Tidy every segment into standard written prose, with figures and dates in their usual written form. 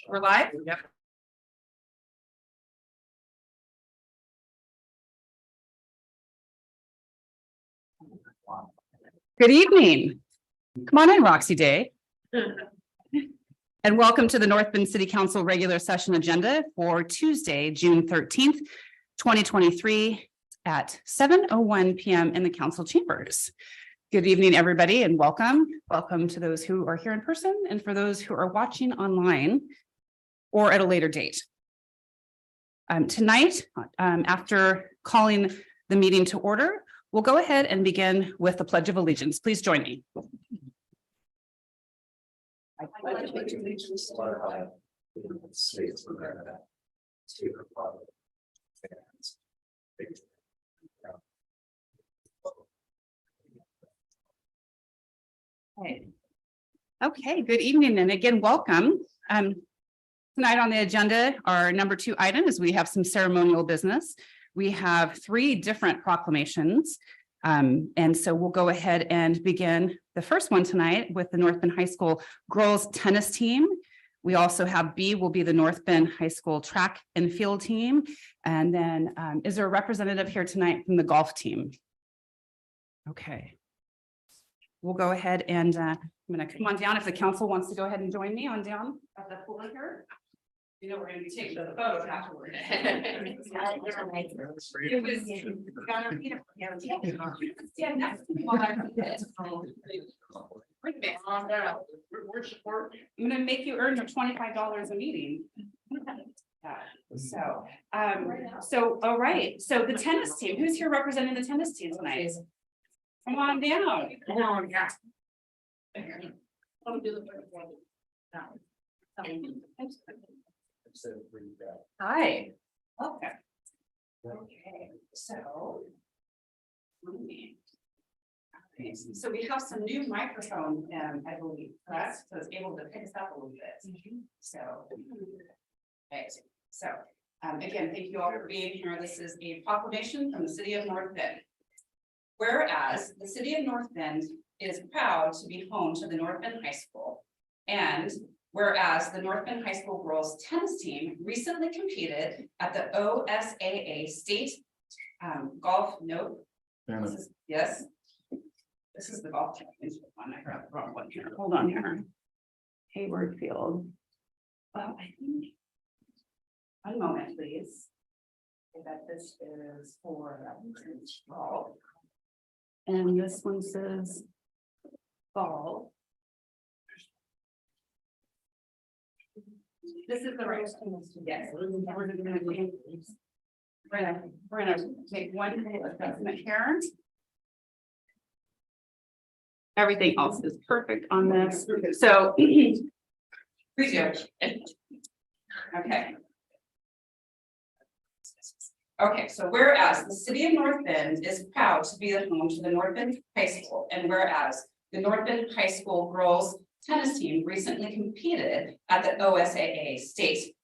We're live? Yep. Good evening. Come on in, Roxy Day. And welcome to the North Bend City Council regular session agenda for Tuesday, June 13th, 2023 at 7:01 p.m. in the council chambers. Good evening, everybody, and welcome. Welcome to those who are here in person and for those who are watching online or at a later date. Tonight, after calling the meeting to order, we'll go ahead and begin with the Pledge of Allegiance. Please join me. I pledge allegiance to the flag of the United States of America, to the republic and Okay, good evening, and again, welcome. Tonight on the agenda, our number 2 item is we have some ceremonial business. We have 3 different proclamations. And so we'll go ahead and begin the first one tonight with the North Bend High School girls tennis team. We also have B will be the North Bend High School track and field team. And then is there a representative here tonight from the golf team? Okay. We'll go ahead and I'm going to come on down if the council wants to go ahead and join me on down at the floor here. You know, we're going to be taking the photos afterward. I'm going to make you earn your $25 a meeting. So all right. So the tennis team, who's here representing the tennis team tonight? Come on down. Hi. Okay. Okay. So we have some new microphone, I believe, correct? So it's able to pick us up a little bit. So, okay. So again, thank you all for being here. This is a proclamation from the city of North Bend. Whereas the city of North Bend is proud to be home to the North Bend High School, and whereas the North Bend High School girls tennis team recently competed at the OSAA state golf. Yes, this is the golf championship one. I grabbed the wrong one here. Hold on here. Hayward Field. Well, I think 1 moment, please. I bet this is for golf. And this one says ball. This is the right. Yes. We're gonna make one assessment here. Everything else is perfect on this. So please do. Okay. Okay, so whereas the city of North Bend is proud to be the home to the North Bend High School, and whereas the North Bend High School girls tennis team recently competed at the OSAA state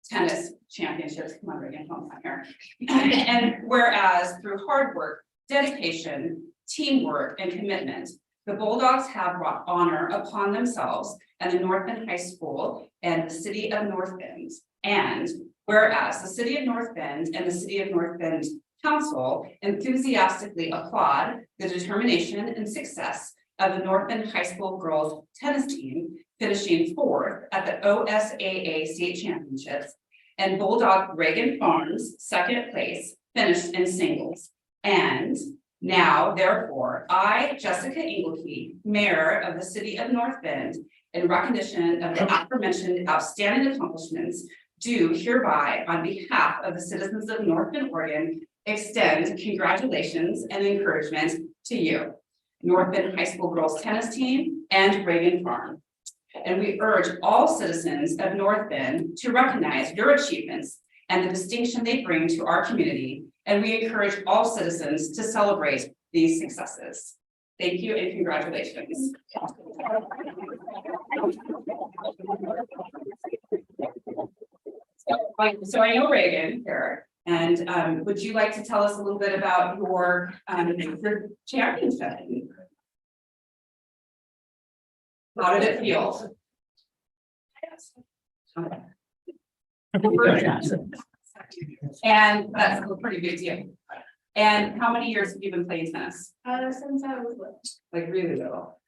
tennis championships. Come on, Reagan, hold on here. And whereas through hard work, dedication, teamwork, and commitment, the Bulldogs have brought honor upon themselves and the North Bend High School and the city of North Bend. And whereas the city of North Bend and the city of North Bend Council enthusiastically applaud the determination and success of the North Bend High School girls tennis team, finishing 4th at the OSAA state championships, and Bulldog Reagan Farms 2nd place finished in singles. And now, therefore, I, Jessica Engelke, Mayor of the city of North Bend, in recognition of the aforementioned outstanding accomplishments, do hereby, on behalf of the citizens of North Bend, Oregon, extend congratulations and encouragement to you, North Bend High School girls tennis team and Reagan Farm. And we urge all citizens of North Bend to recognize your achievements and the distinction they bring to our community. And we encourage all citizens to celebrate these successes. Thank you and congratulations. So I know Reagan here, and would you like to tell us a little bit about your championship? How did it feel? And that's a pretty big deal. And how many years have you been playing tennis? Since I was little. Like really little?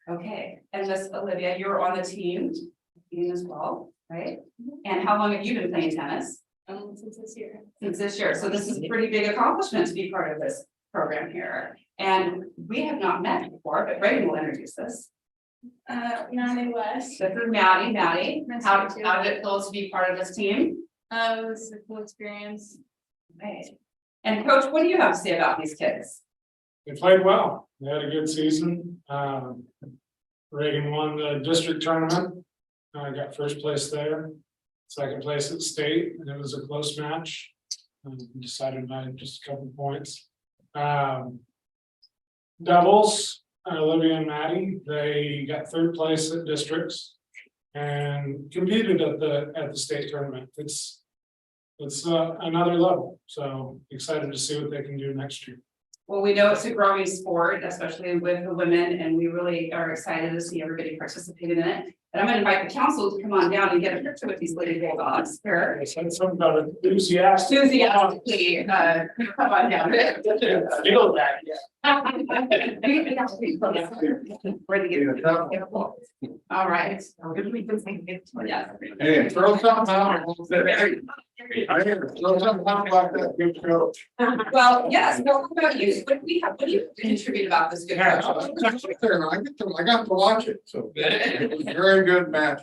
Okay, and Miss Olivia, you're on the team as well, right? And how long have you been playing tennis? Since this year. Since this year, so this is a pretty big accomplishment to be part of this program here. And we have not met before, but Reagan will introduce us. Maddie West. This is Maddie. Nice How to meet you. how did it feel to be part of this team? It was a cool experience. Right. And Coach, what do you have to say about these kids? They played well. They had a good season. Reagan won the district tournament. I got first place there, second place at state, and it was a close match. Decided by just a couple points. Doubles, Olivia and Maddie, they got third place at districts and competed at the state tournament. It's another level, so excited to see what they can do next year. Well, we know it's a growing sport, especially with the women, and we really are excited to see everybody participating in it. And I'm going to invite the council to come on down and get a picture with these Lady Bulldogs here. I said something about enthusiastic. Enthusiastically, come on down. Feel that, yeah. All right. Yeah. Hey, throw something out. I hear, throw something out like that, good coach. Well, yes, well, what about you? What do you contribute about this good Yeah, coach? I got to watch it, so it was very good match.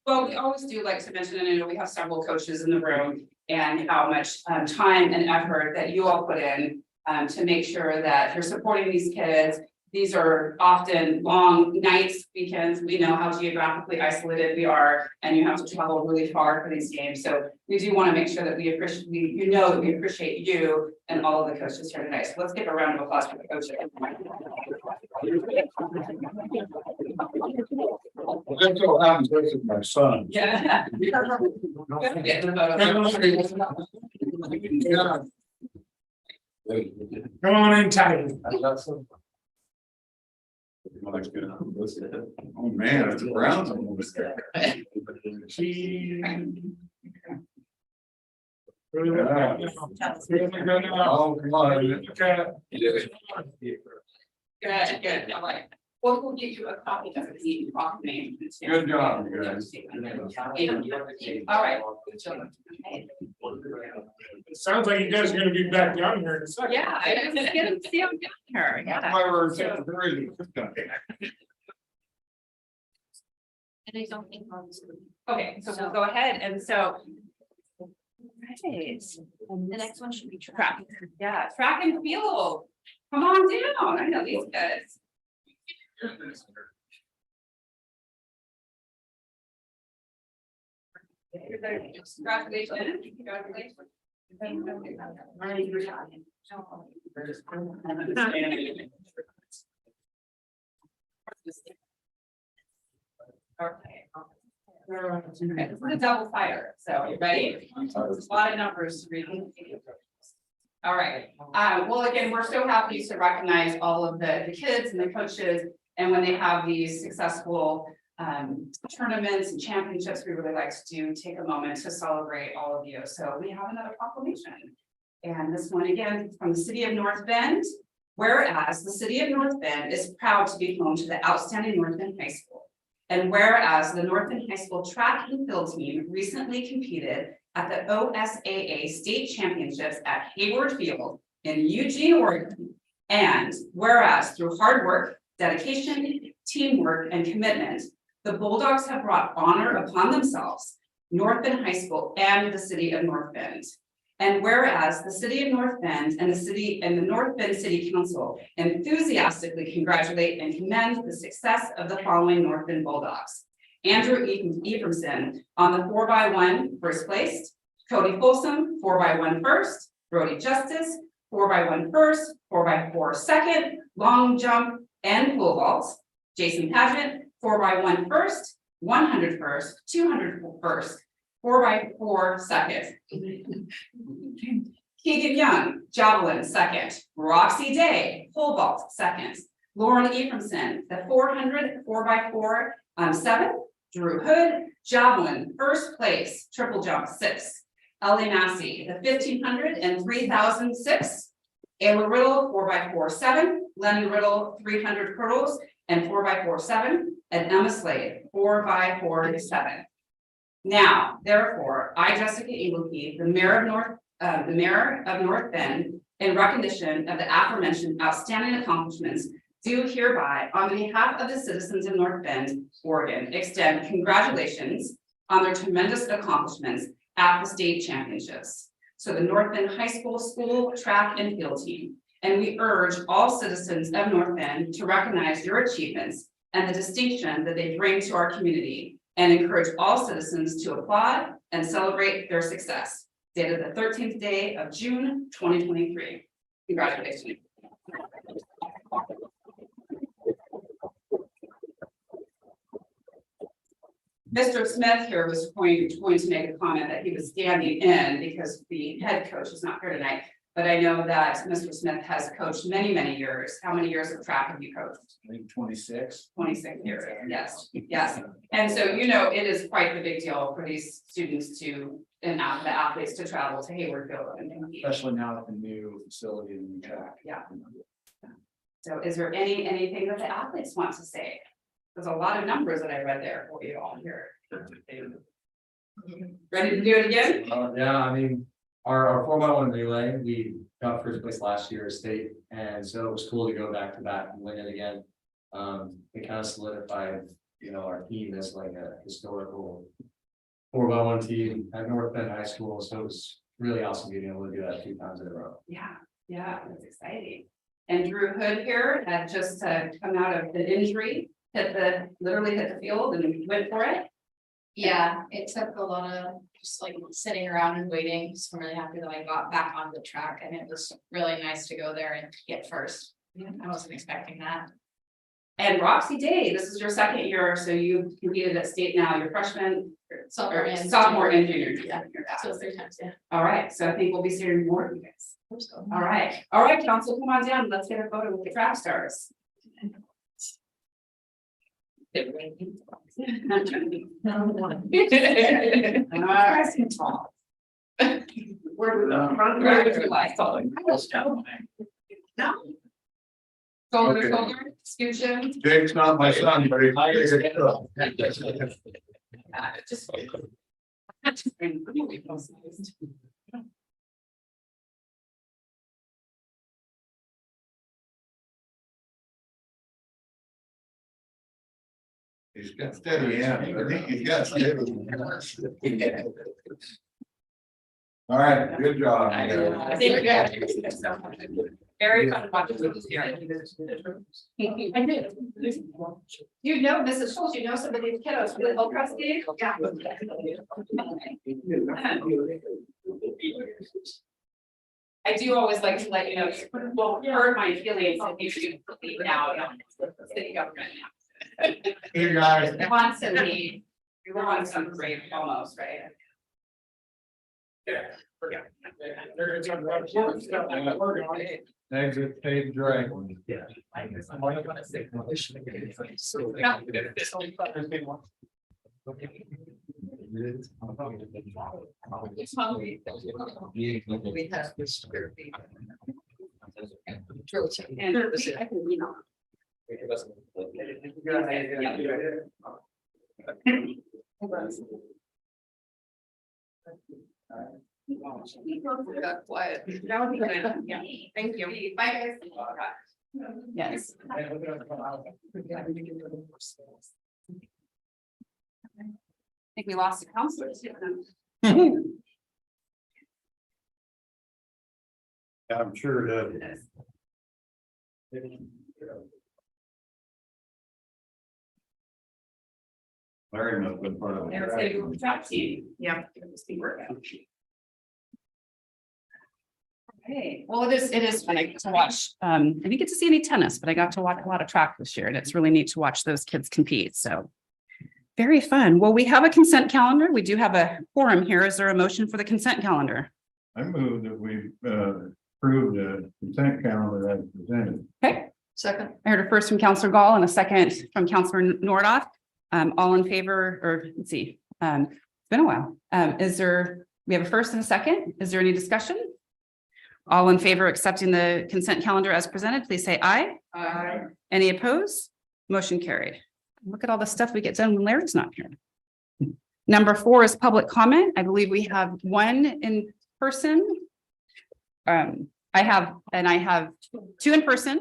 Well, we always do like to mention, and I know we have several coaches in the room, and how much time and effort that you all put in to make sure that you're supporting these kids. These are often long nights, weekends. We know how geographically isolated we are, and you have to travel really far for these games. So we do want to make sure that we appreciate, you know, that we appreciate you and all of the coaches here tonight. So let's give a round of applause for the coaches. Well, that's what happens with my son. Yeah. Yeah. Come on in, Tiger. Oh, man, it's Browns. Really look at it. Really good now. Oh, come on. Look at it. Good, all right. Well, we'll get you a copy of the proclamation. Good job, you guys. All right. It sounds like you guys are gonna be back down here in a second. Yeah, I just get to see them down here, That's yeah. why we're very good. And I don't think on this. Okay, so we'll go ahead, and so. Right. The next one should be track. Yeah, track and field. Come on down, I know these guys. Congratulations. Okay. This is a double fire, so you ready? There's a lot of numbers to read. All right, well, again, we're so happy to recognize all of the kids and the coaches, and when they have these successful tournaments and championships, we really like to take a moment to celebrate all of you. So we have another proclamation. And this one again from the city of North Bend. Whereas the city of North Bend is proud to be home to the outstanding North Bend High School. And whereas the North Bend High School track and field team recently competed at the OSAA state championships at Hayward Field in Eugene, Oregon. And whereas through hard work, dedication, teamwork, and commitment, the Bulldogs have brought honor upon themselves, North Bend High School and the city of North Bend. And whereas the city of North Bend and the North Bend City Council enthusiastically congratulate and commend the success of the following North Bend Bulldogs. Andrew Ephraimson on the 4x1 first place, Cody Folsom 4x1 first, Brody Justice 4x1 first, 4x4 second, long jump and pole vault, Jason Pageant 4x1 first, 100 first, 200 first, 4x4 second. Keegan Young, javelin second. Roxy Day, pole vault second. Lauren Ephraimson, the 400 4x4 7. Drew Hood, javelin, first place, triple jump, 6. Ellie Massey, the 1500 and 3000, 6. Ayla Riddle, 4x4, 7. Lennon Riddle, 300 hurdles and 4x4, 7. And Emma Slade, 4x4, 7. Now, therefore, I, Jessica Engelke, the mayor of North Bend, in recognition of the aforementioned outstanding accomplishments, do hereby, on behalf of the citizens of North Bend, Oregon, extend congratulations on their tremendous accomplishments at the state championships. So the North Bend High School track and field team, and we urge all citizens of North Bend to recognize your achievements and the distinction that they bring to our community, and encourage all citizens to applaud and celebrate their success. Dated the 13th day of June, 2023. Congratulations. Mr. Smith here was going to make a comment that he was standing in because the head coach is not here tonight. But I know that Mr. Smith has coached many, many years. How many years of track have you coached? I think 26. 26 years, yes, yes. And so, you know, it is quite the big deal for these students to, and the athletes to travel to Hayward Field and compete. Especially now with the new facility and the track. Yeah. So is there anything that the athletes want to say? There's a lot of numbers that I read there for you all here. Ready to do it again? Yeah, I mean, our 4x1 relay, we got first place last year at state, and so it was cool to go back to back and win it again. It kind of solidified, you know, our team as like a historical 4x1 team at North Bend High School, so it was really awesome being able to do that 2 times in a row. Yeah, that's exciting. And Drew Hood here had just come out of an injury, literally hit the field and went for it. Yeah, it took a lot of just like sitting around and waiting. So I'm really happy that I got back on the track, and it was really nice to go there and get first. I wasn't expecting that. And Roxy Day, this is your second year, so you competed at state now, your freshman, Sophomore and junior. Yeah, so 3 times, yeah. All right, so I think we'll be seeing more of you guys. Hope so. All right, council, come on down, let's get a photo with the track stars. All right. Shoulder to shoulder, execution. Jake's not my son, but he's. Just. He's got steady hand. I think he's got steady. All right, good job. Very fun watching this here. I did. You know, Mrs. Schultz, you know some of these kiddos really well trusted. I do always like to let you know, well, hurt my feelings if you should leave now, city government now. Hey, guys. Wants to leave, you were on some break almost, right? Yeah. They're gonna talk about sports stuff that we're going. Exit page right. It's hungry. We have this. And I can, you know. Got quiet. That would be good. Yeah, thank you. Bye, guys. Yes. I think we lost a counselor too. I'm sure it is. Larry must have been part of it. There was gonna go with the track team. Yeah. Okay, well, it is fun to watch. I didn't get to see any tennis, but I got to watch a lot of track this year, and it's really neat to watch those kids compete. So very fun. Well, we have a consent calendar. We do have a quorum here. Is there a motion for the consent calendar? I move that we approve the consent calendar as presented. Okay, Second. I heard a first from Counselor Gall and a second from Counselor Nordoff. All in favor, or let's see, it's been a while. We have a first and a second. Is there any discussion? All in favor of accepting the consent calendar as presented, please say aye. Aye. Any opposed? Motion carried. Look at all the stuff we get done when Larry's not here. Number 4 is public comment. I believe we have one in person. I have 2 in person.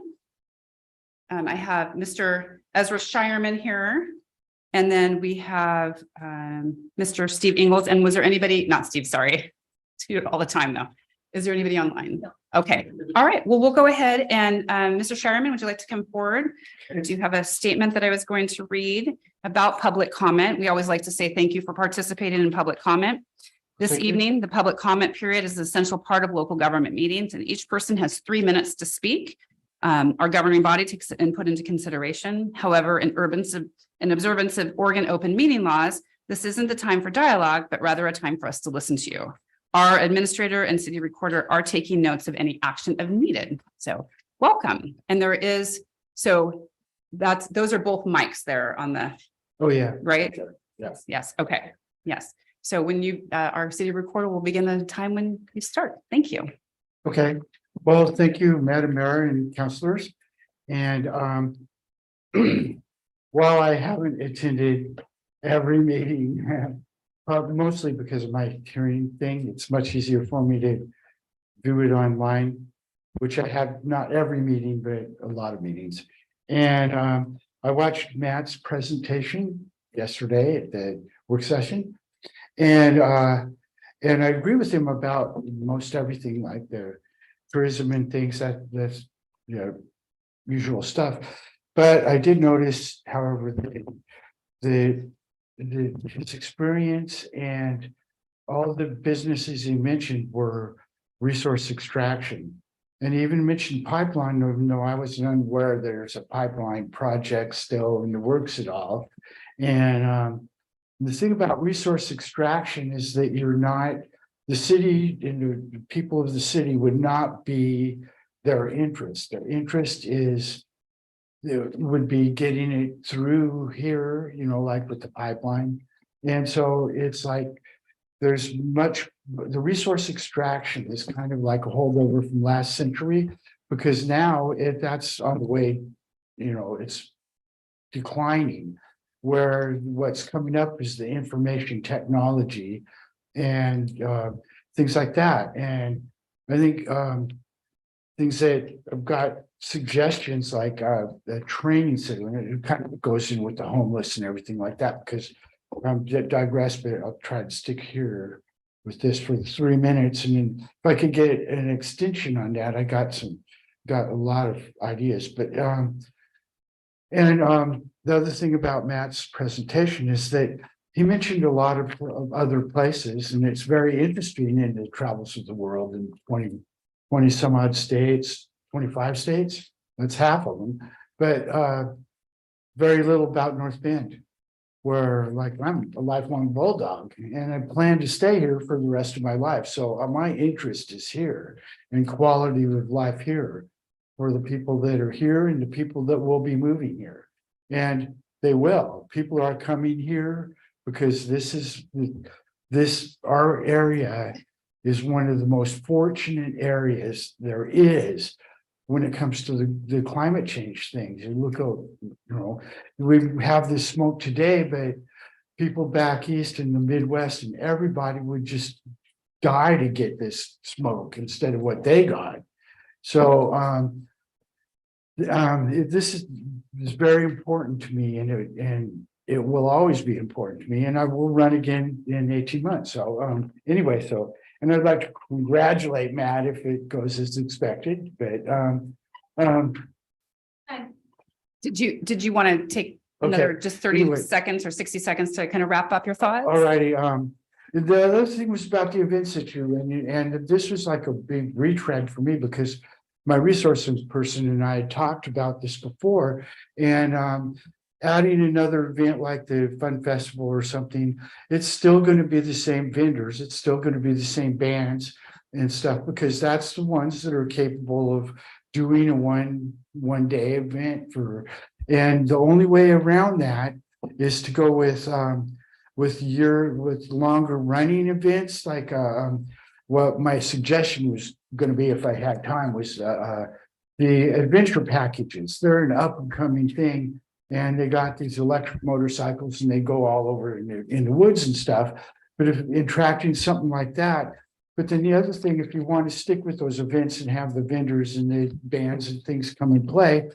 I have Mr. Ezra Shireman here. And then we have Mr. Steve Ingles. And was there anybody, not Steve, sorry. Do it all the time though. Is there anybody online? No. Okay. All right. Well, we'll go ahead and Mr. Shireman, would you like to come forward? I do have a statement that I was going to read about public comment. We always like to say thank you for participating in public comment. This evening, the public comment period is an essential part of local government meetings, and each person has 3 minutes to speak. Our governing body takes input into consideration. However, in observance of Oregon open meeting laws, this isn't the time for dialogue, but rather a time for us to listen to you. Our administrator and city recorder are taking notes of any action if needed. So welcome. And those are both mics there on the, Oh, yeah. right? Yes. Yes. Okay. Yes. So when our city recorder will begin the time when you start. Thank you. Okay. Well, thank you, Madam Mayor and councilors. And while I haven't attended every meeting, mostly because of my hearing thing, it's much easier for me to do it online, which I have not every meeting, but a lot of meetings. And I watched Matt's presentation yesterday at the work session. And I agree with him about most everything, like the tourism and things that's usual stuff. But I did notice, however, his experience and all the businesses he mentioned were resource extraction. And he even mentioned pipeline, even though I was unaware there's a pipeline project still in the works at all. And the thing about resource extraction is that the city and the people of the city would not be their interest. Their interest would be getting it through here, like with the pipeline. And so it's like the resource extraction is kind of like a holdover from last century, because now that's on the way, it's declining. Where what's coming up is the information technology and things like that. And I think things that I've got suggestions like a training center, and it kind of goes in with the homeless and everything like that, because I'm digress, but I'll try to stick here with this for the 3 minutes. And then if I could get an extension on that, I got a lot of ideas, but the other thing about Matt's presentation is that he mentioned a lot of other places, and it's very interesting in the travels of the world in 20 some odd states, 25 states, that's half of them, but very little about North Bend, where like I'm a lifelong Bulldog and I plan to stay here for the rest of my life. So my interest is here and quality of life here for the people that are here and the people that will be moving here. And they will. People are coming here because our area is one of the most fortunate areas there is when it comes to the climate change things. And look, we have this smoke today, but people back east in the Midwest and everybody would just die to get this smoke instead of what they got. So this is very important to me, and it will always be important to me, and I will run again in 18 months. So anyway, and I'd like to congratulate Matt if it goes as expected, but Did you want to take another just 30 seconds or 60 seconds to kind of wrap up your thoughts? All righty. The other thing was about the events that you and this was like a big retread for me, because my resources person and I had talked about this before, and adding another event like the Fun Festival or something, it's still going to be the same vendors, it's still going to be the same bands and stuff, because that's the ones that are capable of doing a one day event and the only way around that is to go with longer running events, like, what my suggestion was gonna be if I had time was, the adventure packages. They're an up and coming thing. And they got these electric motorcycles and they go all over in the woods and stuff. But if attracting something like that, but then the other thing, if you want to stick with those events and have the vendors and the bands and things come and play.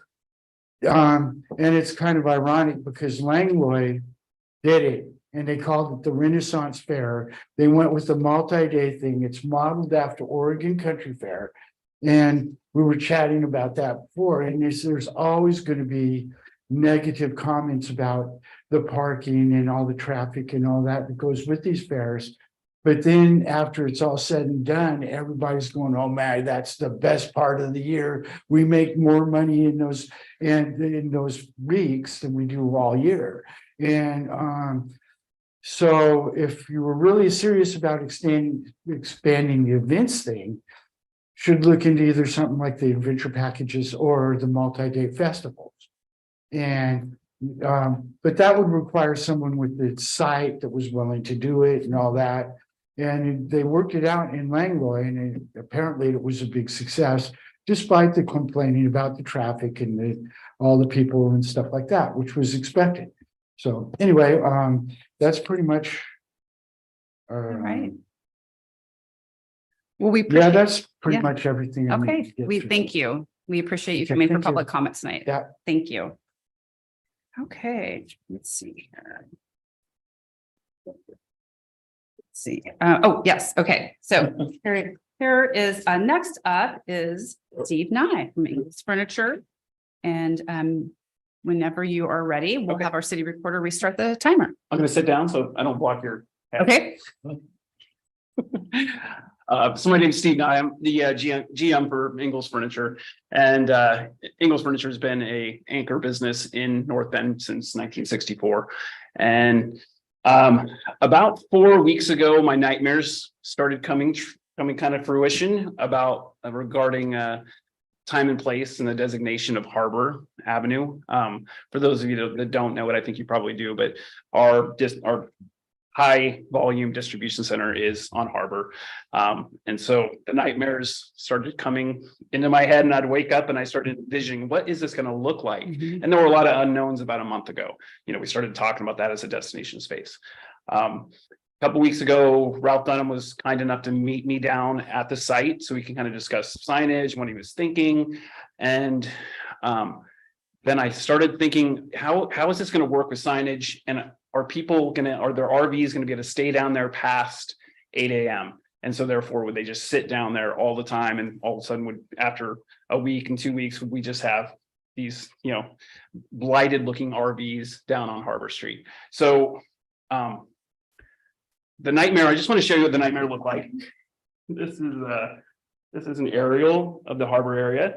And it's kind of ironic because Langlois did it and they called it the Renaissance Fair. They went with the multi-day thing. It's modeled after Oregon Country Fair. And we were chatting about that before, and there's always going to be negative comments about the parking and all the traffic and all that goes with these fairs. But then after it's all said and done, everybody's going, oh man, that's the best part of the year. We make more money in those weeks than we do all year. And so if you were really serious about expanding the events thing, should look into either something like the adventure packages or the multi-day festivals. And but that would require someone with the site that was willing to do it and all that. And they worked it out in Langlois, and apparently it was a big success, despite the complaining about the traffic and all the people and stuff like that, which was expected. So anyway, that's pretty much. All right. Well, Yeah, that's pretty yeah. much everything. Okay, we thank you. We appreciate you coming for public comment tonight. Yeah. Thank you. Okay, let's see here. Let's see. Oh, yes. Okay. So here is next up is Steve Nye from Ingles Furniture. And whenever you are ready, we'll have our city reporter restart the timer. I'm going to sit down so I don't block your head. Okay. So my name's Steve Nye. I'm the GM for Ingles Furniture, and Ingles Furniture has been a anchor business in North Bend since 1964. And about 4 weeks ago, my nightmares started coming kind of fruition about regarding time and place and the designation of Harbor Avenue. For those of you that don't know it, I think you probably do, but our high volume distribution center is on Harbor. And so the nightmares started coming into my head, and I'd wake up and I started envisioning, what is this going to look like? Mhm. And there were a lot of unknowns about a month ago. We started talking about that as a destination space. A couple weeks ago, Ralph Dunham was kind enough to meet me down at the site so we can kind of discuss signage, what he was thinking. And then I started thinking, how is this going to work with signage? And are their RVs going to be able to stay down there past 8 a.m.? And so therefore, would they just sit down there all the time? And all of a sudden after a week and 2 weeks, would we just have these, blighted looking RVs down on Harbor Street? So the nightmare, I just want to show you what the nightmare looked like. This is an aerial of the Harbor area.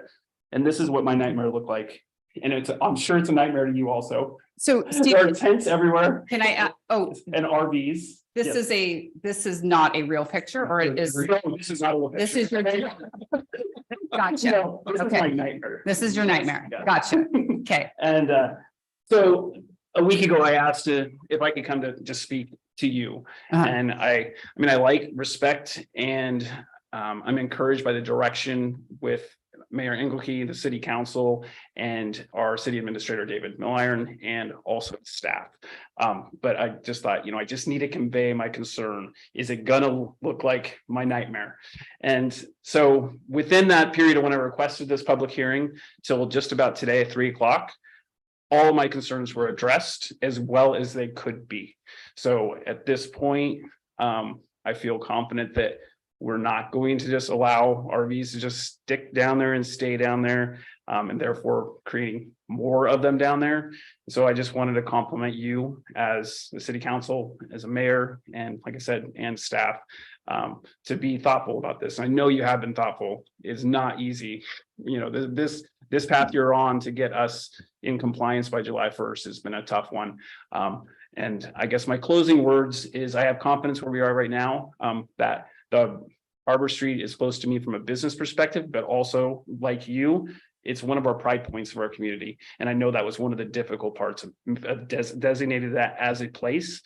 And this is what my nightmare looked like. And I'm sure it's a nightmare to you also. So Steve, There are tents everywhere. can I add, And RVs. this Yes. this is not a real picture, or it is, No, this is not a little this picture. is your, gotcha. No, this is Okay. my nightmare. This is your nightmare. Yeah. Gotcha. Okay. And so a week ago, I asked if I could come to just speak to you. Uh-huh. And I like, respect, and I'm encouraged by the direction with Mayor Engelke, the city council, and our city administrator, David Milliron, and also staff. But I just thought, I just need to convey my concern. Is it gonna look like my nightmare? And so within that period of when I requested this public hearing till just about today at 3 o'clock, all my concerns were addressed as well as they could be. So at this point, I feel confident that we're not going to just allow RVs to just stick down there and stay down there, and therefore creating more of them down there. So I just wanted to compliment you as the city council, as a mayor, and like I said, and staff, to be thoughtful about this. I know you have been thoughtful. It's not easy. This path you're on to get us in compliance by July 1st has been a tough one. And I guess my closing words is I have confidence where we are right now, that the Harbor Street is close to me from a business perspective, but also like you, it's one of our pride points of our community. And I know that was one of the difficult parts of designated that as a place.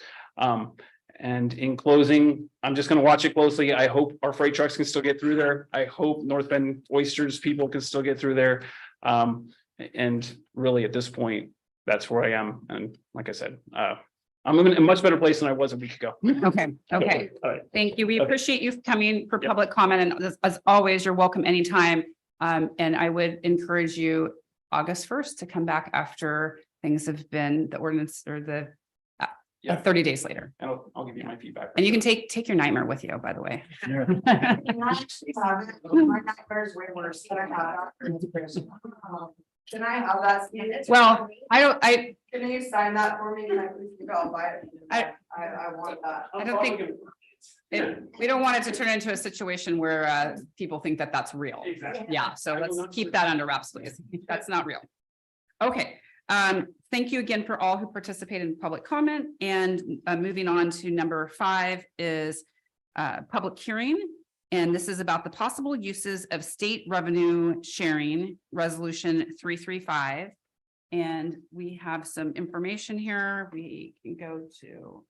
And in closing, I'm just going to watch it closely. I hope our freight trucks can still get through there. I hope North Bend Oysters people can still get through there. And really at this point, that's where I am. And like I said, I'm in a much better place than I was a week ago. Okay, okay. All right. Thank you. We Okay. appreciate you coming for Yep. public comment, and as always, you're welcome anytime. And I would encourage you August 1st to come back after things have been, the ordinance or the Yeah. 30 days later. And I'll give you my feedback. And you can take your nightmare with you, by the way. My nightmare's way worse than I had. Can I have that? Well, Can you sign that for me? Can I please go buy it? I want that. I don't think we don't want it to turn into a situation where people think that that's real. Exactly. Yeah, so I will let's not keep say that under wraps, please. That's not real. Okay, thank you again for all who participated in public comment, and moving on to number 5 is public hearing. And this is about the possible uses of state revenue sharing, resolution 335. And we have some information here. We can go to.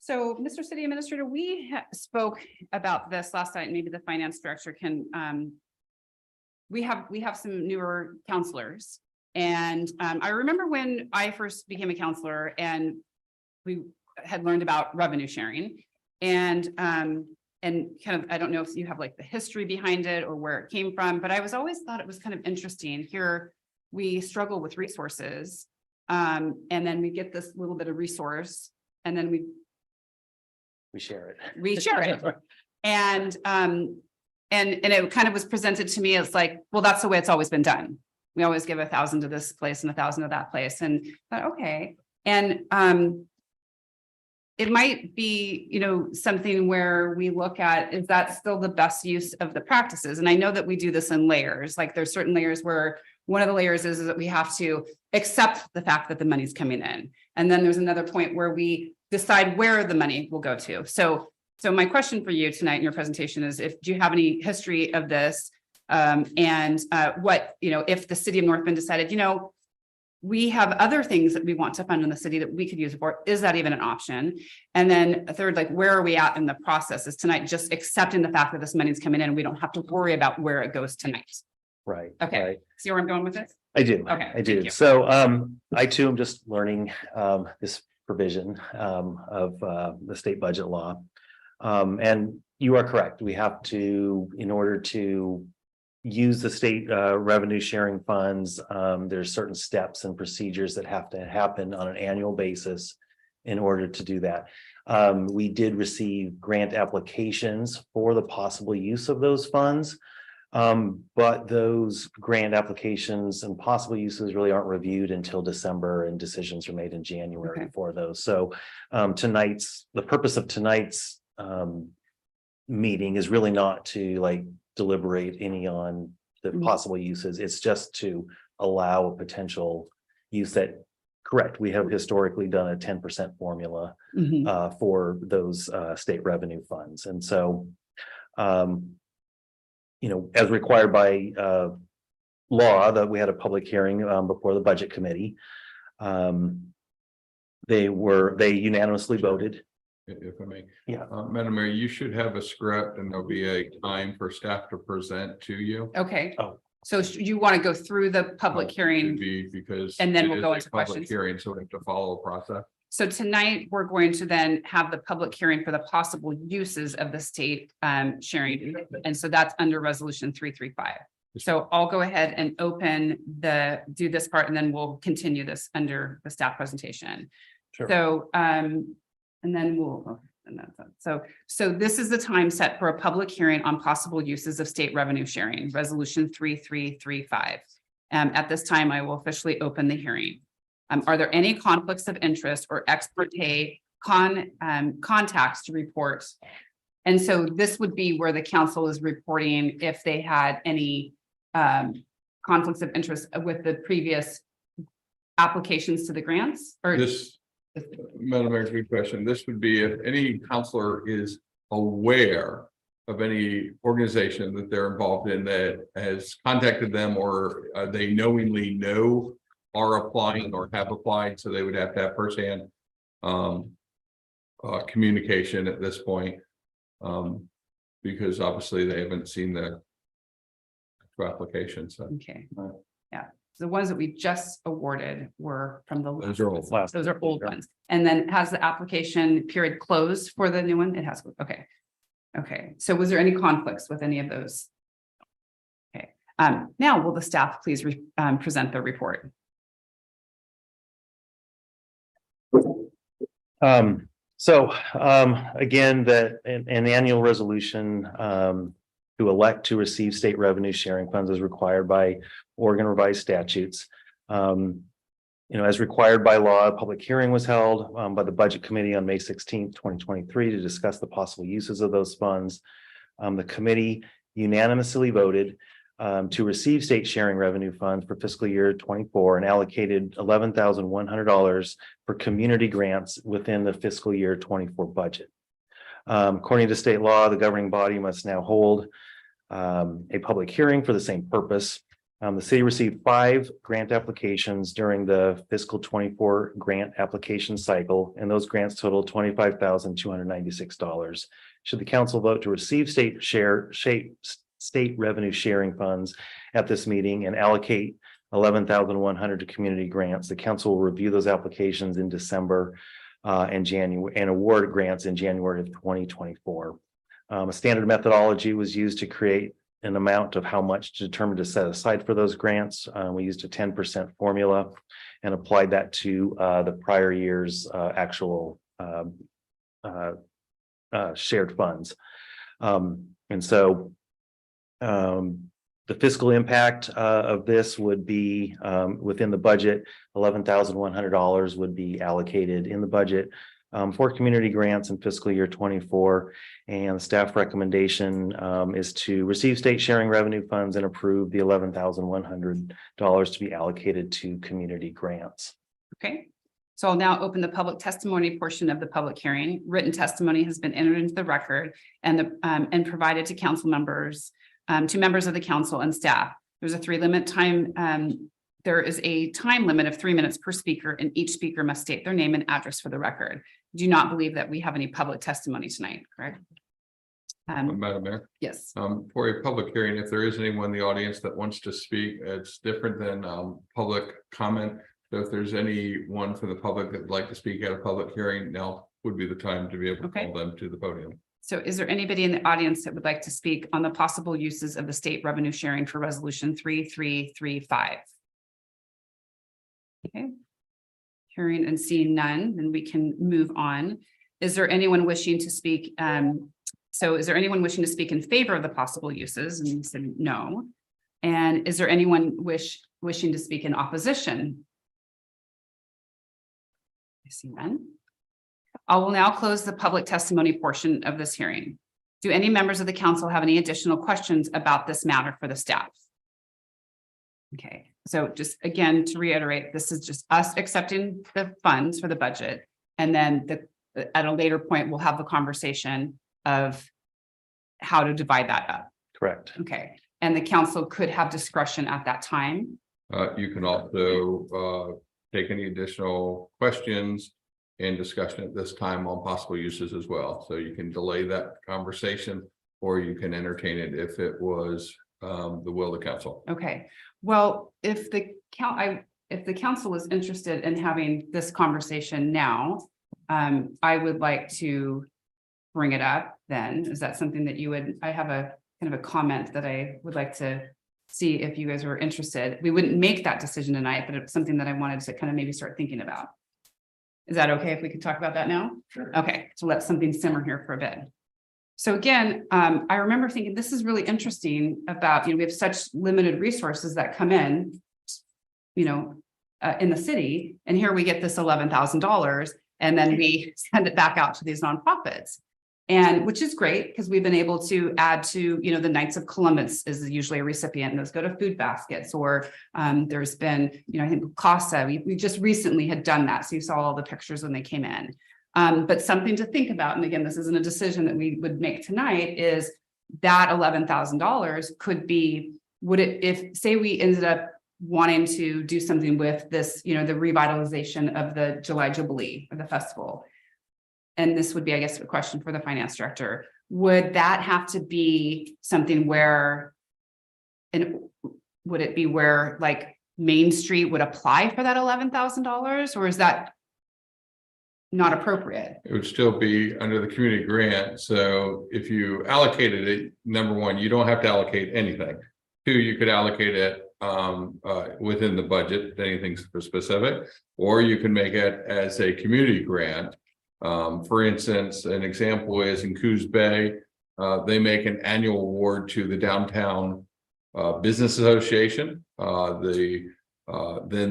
So, Mr. City Administrator, we spoke about this last night. Maybe the finance director can. We have some newer counselors, and I remember when I first became a counselor, and we had learned about revenue sharing, and kind of, I don't know if you have like the history behind it or where it came from, but I was always thought it was kind of interesting. Here we struggle with resources, and then we get this little bit of resource, and then we share it. And it kind of was presented to me as like, well, that's the way it's always been done. We always give 1,000 to this place and 1,000 to that place, and thought, okay. And it might be, something where we look at, is that still the best use of the practices? And I know that we do this in layers, like there's certain layers where one of the layers is that we have to accept the fact that the money's coming in. And then there's another point where we decide where the money will go to. So my question for you tonight in your presentation is, do you have any history of this? And what, if the city of North Bend decided, we have other things that we want to fund in the city that we could use it for, is that even an option? And then a third, like, where are we at in the process? Is tonight just accepting the fact that this money's coming in and we don't have to worry about where it goes tonight? Right. Okay. Right. See where I'm going with this? I do. Okay, I thank do. you. So I too am just learning this provision of the state budget law. And you are correct. We have to, in order to use the state revenue sharing funds, there's certain steps and procedures that have to happen on an annual basis in order to do that. We did receive grant applications for the possible use of those funds. But those grant applications and possible uses really aren't reviewed until December, and decisions are made in January for those. So the purpose of tonight's meeting is really not to deliberate any on the possible uses. It's just to allow a potential use that, correct, we have historically done a 10% formula for those state revenue funds. And so as required by law, that we had a public hearing before the budget committee. They unanimously voted. If I may. Yeah. Madam Mayor, you should have a script and there'll be a time for staff to present to you. Okay. Oh. So you want to go through the public hearing? Because. And then it we'll is go a into public questions. Hearing, so we have to follow a process. So tonight, we're going to then have the public hearing for the possible uses of the state sharing. And so that's under resolution 335. So I'll go ahead and do this part, and then we'll continue this under the staff presentation. Sure. So, and then so this is the time set for a public hearing on possible uses of state revenue sharing, resolution 3335. At this time, I will officially open the hearing. Are there any conflicts of interest or ex parte contacts to report? And so this would be where the council is reporting if they had any conflicts of interest with the previous applications to the grants, or Madam Mayor, good question. This would be if any counselor is aware of any organization that they're involved in that has contacted them, or they knowingly know are applying or have applied, so they would have to have firsthand communication at this point. Because obviously they haven't seen the application, so Okay, yeah, the ones that we just awarded were from the. those are old. Last. Those are old ones. And then has the application period closed for the new one? It has, okay. Okay, so was there any conflicts with any of those? Okay, now will the staff please present their report? Again, an annual resolution to elect to receive state revenue sharing funds as required by Oregon revised statutes. As required by law, a public hearing was held by the Budget Committee on May 16th, 2023 to discuss the possible uses of those funds. The committee unanimously voted to receive state sharing revenue funds for fiscal year 24 and allocated $11,100 for community grants within the fiscal year 24 budget. According to state law, the governing body must now hold a public hearing for the same purpose. The city received 5 grant applications during the fiscal 24 grant application cycle, and those grants totaled $25,296. Should the council vote to receive state revenue sharing funds at this meeting and allocate $11,100 to community grants, the council will review those applications in December and January and award grants in January of 2024. A standard methodology was used to create an amount of how much to determine to set aside for those grants. We used a 10% formula and applied that to the prior year's actual shared funds. The fiscal impact of this would be within the budget. $11,100 would be allocated in the budget for community grants in fiscal year 24. And the staff recommendation is to receive state sharing revenue funds and approve the $11,100 to be allocated to community grants. Okay, so I'll now open the public testimony portion of the public hearing. Written testimony has been entered into the record and provided to council members, to members of the council and staff. There's a there is a time limit of 3 minutes per speaker, and each speaker must state their name and address for the record. Do not believe that we have any public testimony tonight, correct? Madam Mayor, Yes. for a public hearing, if there is anyone in the audience that wants to speak, it's different than public comment. So if there's anyone from the public that would like to speak at a public hearing, now would be the time to be able to call them to the podium. So is there anybody in the audience that would like to speak on the possible uses of the state revenue sharing for resolution 3335? Okay. Hearing and seeing none, then we can move on. Is there anyone wishing to speak? Is there anyone wishing to speak in favor of the possible uses? And you said no. And is there anyone wishing to speak in opposition? I see none. I will now close the public testimony portion of this hearing. Do any members of the council have any additional questions about this matter for the staff? Okay, so just again, to reiterate, this is just us accepting the funds for the budget. And then at a later point, we'll have the conversation of how to divide that up. Correct. Okay, and the council could have discretion at that time. You can also take any additional questions and discussion at this time on possible uses as well. So you can delay that conversation, or you can entertain it if it was the will of the council. Okay, well, if the council is interested in having this conversation now, I would like to bring it up then. Is that something that you would, I have a kind of a comment that I would like to see if you guys were interested. We wouldn't make that decision tonight, but it's something that I wanted to kind of maybe start thinking about. Is that okay if we could talk about that now? Sure. Okay, so let something simmer here for a bit. So again, I remember thinking this is really interesting about, we have such limited resources that come in, in the city, and here we get this $11,000 and then we send it back out to these nonprofits. And which is great because we've been able to add to, the Knights of Columbus is usually a recipient, and those go to food baskets, or there's been, I think CASA, we just recently had done that. So you saw all the pictures when they came in. But something to think about, and again, this isn't a decision that we would make tonight, is that $11,000 could be, would it, if, say we ended up wanting to do something with this, you know, the revitalization of the July Jubilee or the festival. And this would be, I guess, a question for the finance director. Would that have to be something where, and would it be where like Main Street would apply for that $11,000, or is that not appropriate? It would still be under the community grant. So if you allocated it, number one, you don't have to allocate anything. Two, you could allocate it within the budget, anything specific, or you can make it as a community grant. For instance, an example is in Coos Bay, they make an annual award to the Downtown Business Association. Then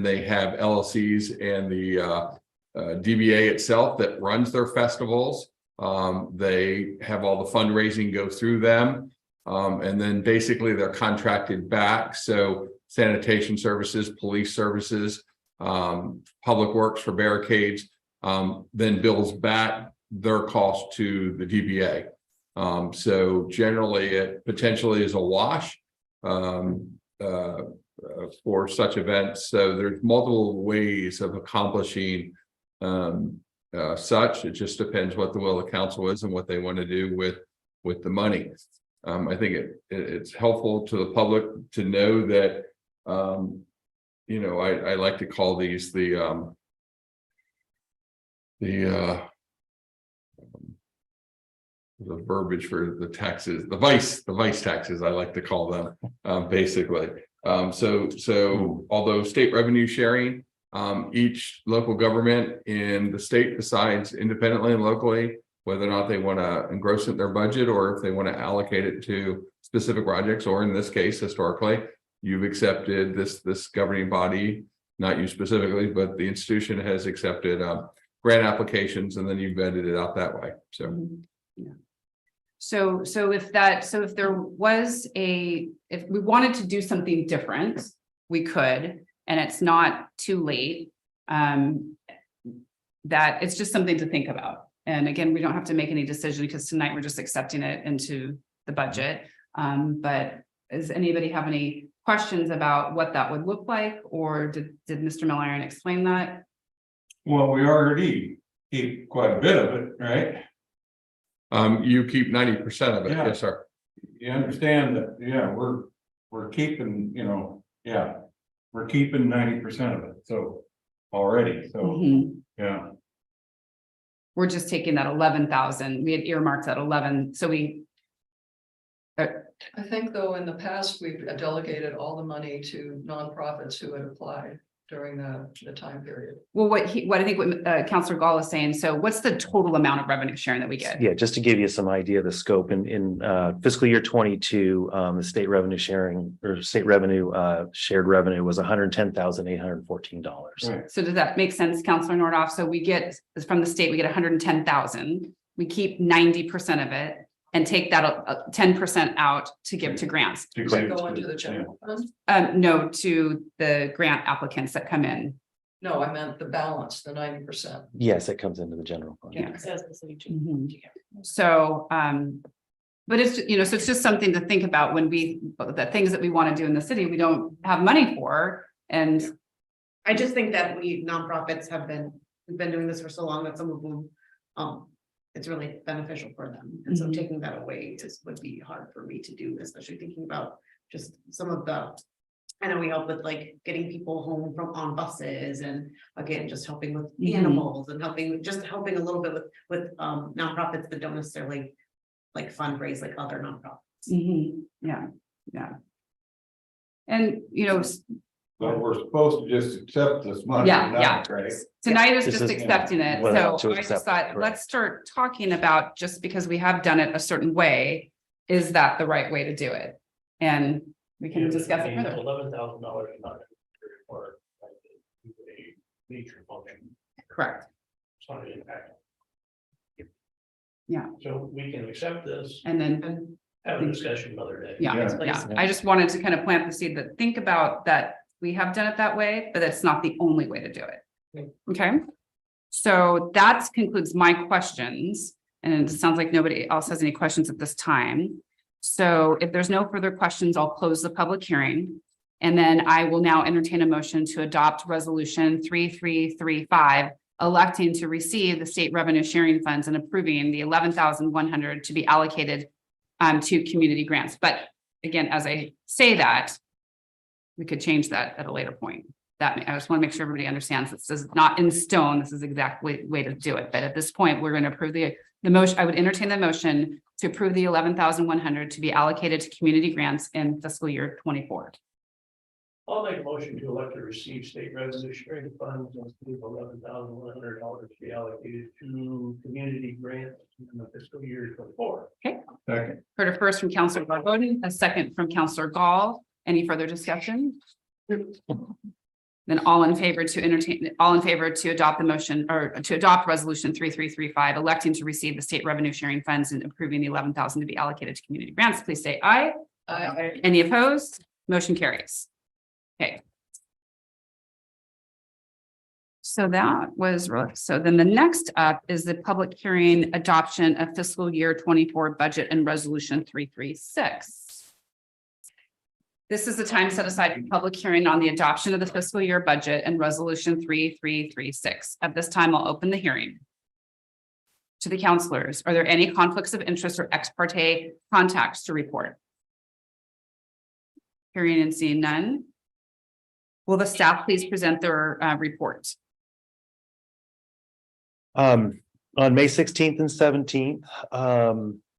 they have LLCs and the DBA itself that runs their festivals. They have all the fundraising go through them. And then basically they're contracted back. So sanitation services, police services, public works for barricades, then bills back their cost to the DBA. So generally it potentially is a wash for such events. So there's multiple ways of accomplishing such. It just depends what the will of council is and what they want to do with the money. I think it's helpful to the public to know that, you know, I like to call these the verbiage for the taxes, the vice taxes, I like to call them, basically. So although state revenue sharing, each local government in the state decides independently and locally whether or not they want to engross it in their budget or if they want to allocate it to specific projects, or in this case, historically, you've accepted this governing body, not you specifically, but the institution has accepted grant applications, and then you've vetted it out that way. So, yeah. So if there was if we wanted to do something different, we could, and it's not too late. That it's just something to think about. And again, we don't have to make any decision because tonight we're just accepting it into the budget. But does anybody have any questions about what that would look like, or did Mr. Milliron explain that? Well, we already keep quite a bit of it, right? you keep 90% of it. Yeah. Yes, sir. You understand that, yeah, we're keeping, you know, yeah. We're keeping 90% of it, so already, so, Mhm. yeah. We're just taking that 11,000, we had earmarked that 11, so we. I think though, in the past, we've delegated all the money to nonprofits who had applied during the time period. Well, what I think what Councilor Gall is saying, so what's the total amount of revenue sharing that we get? Yeah, just to give you some idea of the scope in fiscal year 22, the state revenue sharing or state revenue shared revenue was $110,814. Right. So does that make sense, Councilor Nordoff? So we get from the state, we get 110,000, we keep 90% of it and take that 10% out to give to grants. To Does it give go to- into the general fund? No, to the grant applicants that come in. No, I meant the balance, the 90%. Yes, it comes into the general fund. Yeah. So, but it's, you know, so it's just something to think about when the things that we want to do in the city, we don't have money for. And I just think that we nonprofits we've been doing this for so long that some of them, it's really beneficial for them. And so Mhm. taking that away would be hard for me to do, especially thinking about just some of I know we help with like getting people home on buses, and again, just helping with Mhm. animals and helping a little bit with nonprofits that don't necessarily like fundraise like other nonprofits. yeah. And, you know, But we're supposed to just accept this money. Yeah, tonight, Right? tonight is This just is, accepting it, well, so to I just accept it, thought, correct. let's start talking about, just because we have done it a certain way, is that the right way to do it? And we can discuss it further. $11,000 is not for like a nature function, Correct, it's not an impact. Yeah. So we can accept this, and then, have a discussion another day. yeah, Yeah. I just wanted to kind of plant the seed that think about that, we have done it that way, but it's not the only way to do it. Okay, so that concludes my questions, and it sounds like nobody else has any questions at this time. So if there's no further questions, I'll close the public hearing. And then I will now entertain a motion to adopt resolution 3335, electing to receive the state revenue sharing funds and approving the 11,100 to be allocated to community grants. But again, as I say that, we could change that at a later point. That I just want to make sure everybody understands this is not in stone. This is the exact way to do it. But at this point, we're going to approve the motion. I would entertain the motion to approve the 11,100 to be allocated to community grants in fiscal year 24. I'll make a motion to elect to receive state revenue sharing funds of $11,100 to be allocated to community grants in the fiscal year 24. Second. Heard it first from Councilor Bowden, a second from Councilor Gall. Any further discussion? Then all in favor to adopt the motion or to adopt resolution 3335, electing to receive the state revenue sharing funds and approving the 11,000 to be allocated to community grants, please say aye. Aye. Any opposed? Motion carries. Okay. So that was, so then the next up is the public hearing adoption of fiscal year 24 budget and resolution 336. This is the time set aside for public hearing on the adoption of the fiscal year budget and resolution 3336. At this time, I'll open the hearing. To the counselors, are there any conflicts of interest or ex parte contacts to report? Hearing and seeing none. Will the staff please present their report? On May 16th and 17th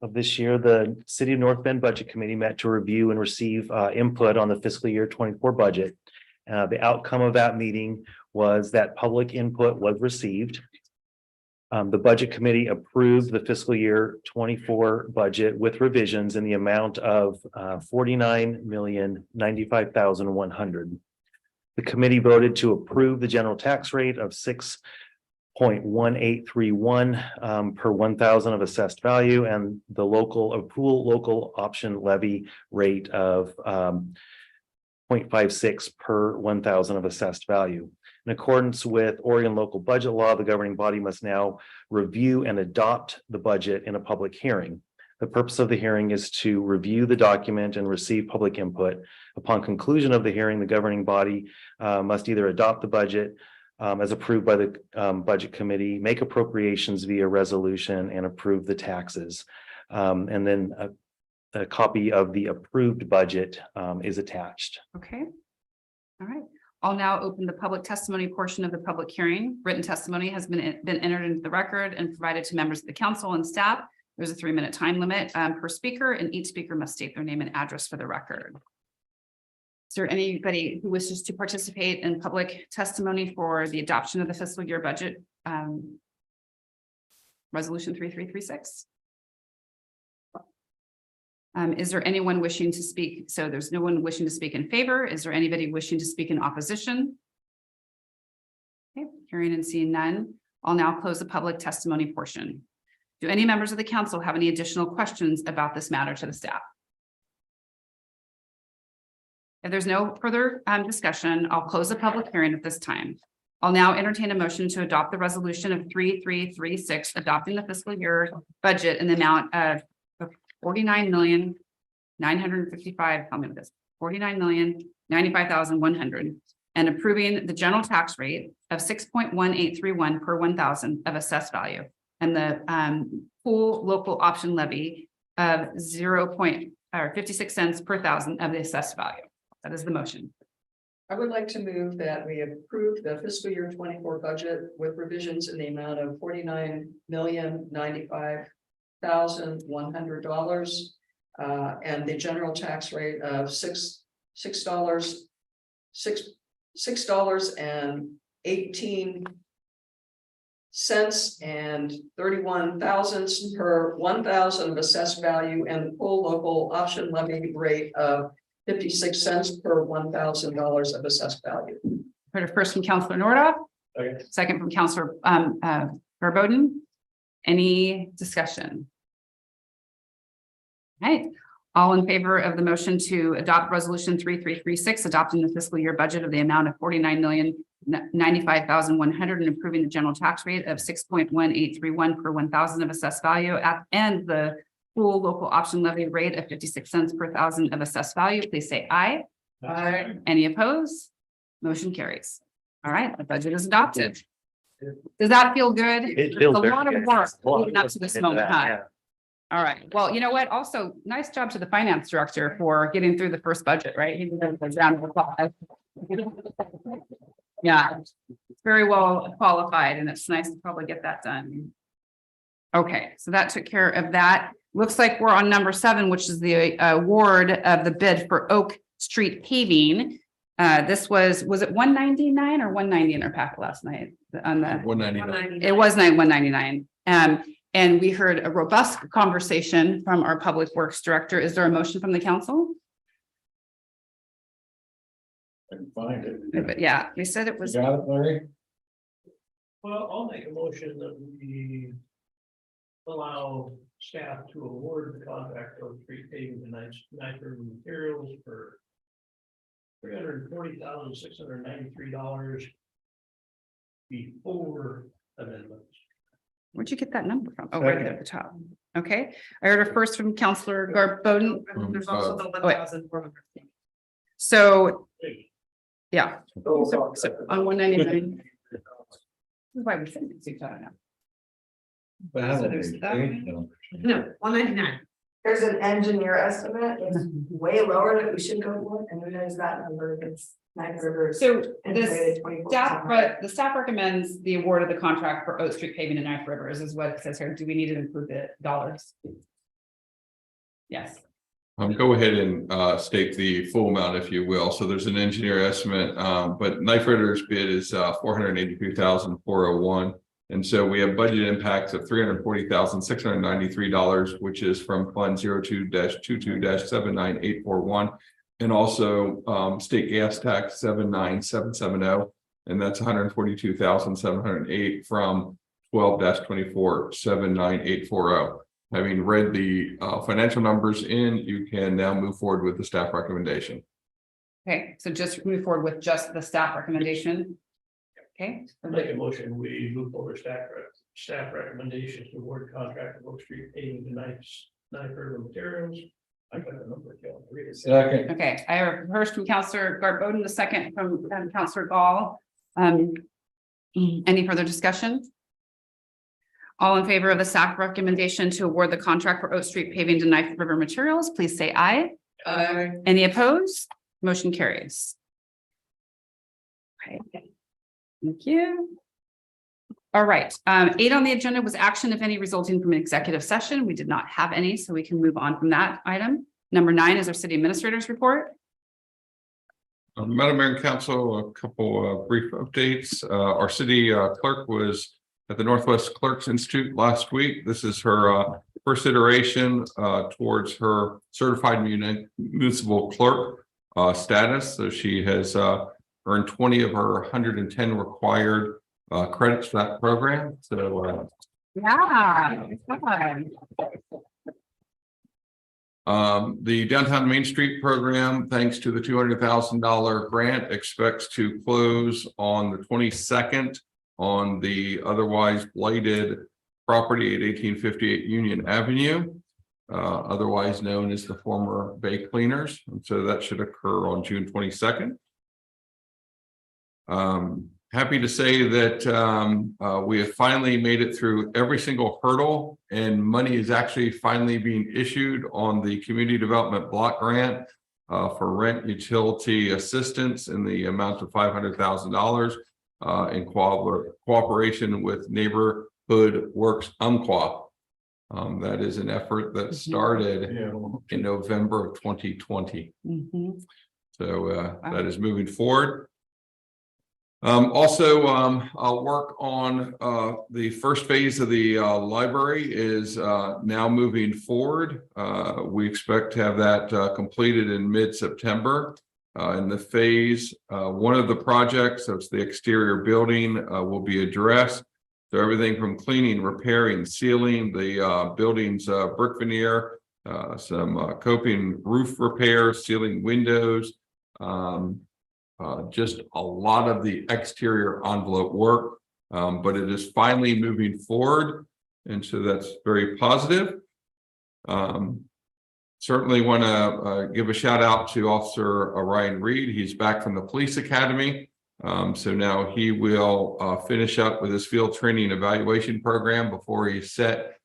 of this year, the City of North Bend Budget Committee met to review and receive input on the fiscal year 24 budget. The outcome of that meeting was that public input was received. The Budget Committee approved the fiscal year 24 budget with revisions in the amount of $49,095,100. The committee voted to approve the general tax rate of 6.1831 per 1,000 of assessed value and the pool local option levy rate of 0.56 per 1,000 of assessed value. In accordance with Oregon local budget law, the governing body must now review and adopt the budget in a public hearing. The purpose of the hearing is to review the document and receive public input. Upon conclusion of the hearing, the governing body must either adopt the budget as approved by the Budget Committee, make appropriations via resolution, and approve the taxes. And then a copy of the approved budget is attached. Okay. All right. I'll now open the public testimony portion of the public hearing. Written testimony has been entered into the record and provided to members of the council and staff. There's a 3-minute time limit per speaker, and each speaker must state their name and address for the record. Is there anybody who wishes to participate in public testimony for the adoption of the fiscal year budget? Resolution 3336. Is there anyone wishing to speak? So there's no one wishing to speak in favor. Is there anybody wishing to speak in opposition? Okay, hearing and seeing none. I'll now close the public testimony portion. Do any members of the council have any additional questions about this matter to the staff? If there's no further discussion, I'll close the public hearing at this time. I'll now entertain a motion to adopt the resolution of 3336, adopting the fiscal year budget in the amount of $49,955,100 and approving the general tax rate of 6.1831 per 1,000 of assessed value and the pool local option levy of 56 cents per 1,000 of the assessed value. That is the motion. I would like to move that we approve the fiscal year 24 budget with revisions in the amount of $49,095,100 and the general tax rate of $6.18 and 31 thousandths per 1,000 of assessed value and the full local option levy rate of 56 cents per $1,000 of assessed value. Heard it first from Councilor Nordoff, second from Councilor Verboten. Any discussion? All right, all in favor of the motion to adopt resolution 3336, adopting the fiscal year budget of the amount of $49,095,100 and approving the general tax rate of 6.1831 per 1,000 of assessed value and the pool local option levy rate of 56 cents per thousand of assessed value, please say aye. Aye. Any opposed? Motion carries. All right, the budget is adopted. Does that feel good? It It's feels a very lot of good. work A lot leading up to this into moment, that, huh? yeah. All right, well, you know what? Also, nice job to the finance director for getting through the first budget, right? He did a round of applause. Yeah, it's very well qualified and it's nice to probably get that done. Okay, so that took care of that. Looks like we're on number 7, which is the award of the bid for Oak Street paving. This was it 199 or 190 in our packet last night on the? 199. It was 199. And we heard a robust conversation from our Public Works Director. Is there a motion from the council? I can find it. But yeah, we said it was, You got it, Larry? Well, I'll make a motion that we allow staff to award the contract of street paving and nitrogen materials for $340,693 before amendments. where'd you get that number from? Oh, right there at the top. Okay, I heard a first from Counselor Garboden. There's also the wait. 1,400. So, yeah, so on 199. Why we send it to each other now? So there's that one. No, 199. There's an engineer estimate, it's way lower that we should go for, and then there's that number, that's Knife River. So Integrated the 24%. staff, but the staff recommends the award of the contract for Oak Street paving and Knife Rivers is what it says here. Do we need to include the dollars? Yes. Go ahead and state the full amount, if you will. So there's an engineer estimate, but Knife Ritter's bid is $482,401. And so we have budget impacts of $340,693, which is from Fund 02-22-79,841. And also state gas tax 79770. And that's $142,708 from 12-24-79840. Having read the financial numbers in, you can now move forward with the staff recommendation. Okay, so just move forward with just the staff recommendation. Okay. I'll make a motion, we move forward staff recommendations to award contract of Oak Street paving to Knife River materials. I got the number. Read it. Second. Okay, I have first from Counselor Garboden, the second from Counselor Gall. Any further discussion? All in favor of the staff recommendation to award the contract for Oak Street paving to Knife River materials, please say aye. Aye. Any opposed? Motion carries. Okay. Thank you. All right, 8 on the agenda was action, if any, resulting from an executive session. We did not have any, so we can move on from that item. Number 9 is our city administrator's report. Madam Mayor and Council, a couple brief updates. Our city clerk was at the Northwest Clerks Institute last week. This is her first iteration towards her certified municipal clerk status. So she has earned 20 of her 110 required credits for that program. So Yeah. the Downtown Main Street program, thanks to the $200,000 grant, expects to close on the 22nd on the otherwise blighted property at 1858 Union Avenue, otherwise known as the former Bay Cleaners. And so that should occur on June 22nd. Happy to say that we have finally made it through every single hurdle, and money is actually finally being issued on the community development block grant for rent utility assistance in the amount of $500,000 in cooperation with Neighborhood Works UMQA. That is an effort that started in November of 2020. So that is moving forward. Also, I'll work on the first phase of the library is now moving forward. We expect to have that completed in mid-September. In the phase, one of the projects, so it's the exterior building, will be addressed. So everything from cleaning, repairing, sealing the building's brick veneer, some coping roof repairs, sealing windows, just a lot of the exterior envelope work, but it is finally moving forward. And so that's very positive. Certainly want to give a shout out to Officer Ryan Reed. He's back from the Police Academy. So now he will finish up with his field training evaluation program before he's set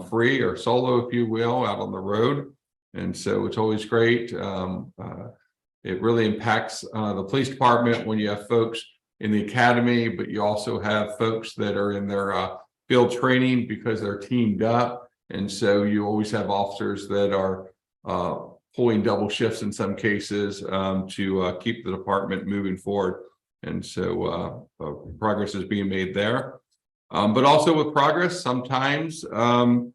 free or solo, if you will, out on the road. And so it's always great. It really impacts the police department when you have folks in the academy, but you also have folks that are in their field training because they're teamed up. And so you always have officers that are pulling double shifts in some cases to keep the department moving forward. And so progress is being made there. But also with progress, sometimes you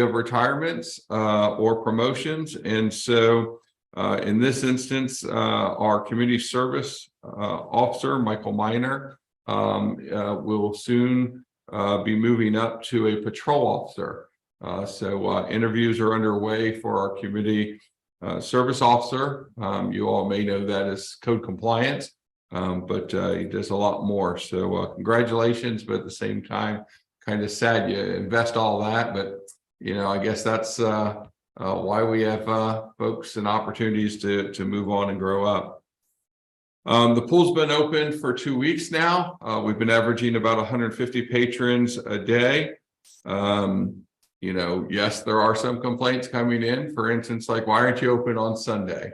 have retirements or promotions. And so in this instance, our community service officer, Michael Miner, will soon be moving up to a patrol officer. So interviews are underway for our community service officer. You all may know that as code compliance, but he does a lot more. So congratulations, but at the same time, kind of sad you invest all that, but you know, I guess that's why we have folks and opportunities to move on and grow up. The pool's been open for 2 weeks now. We've been averaging about 150 patrons a day. You know, yes, there are some complaints coming in, for instance, like, why aren't you open on Sunday?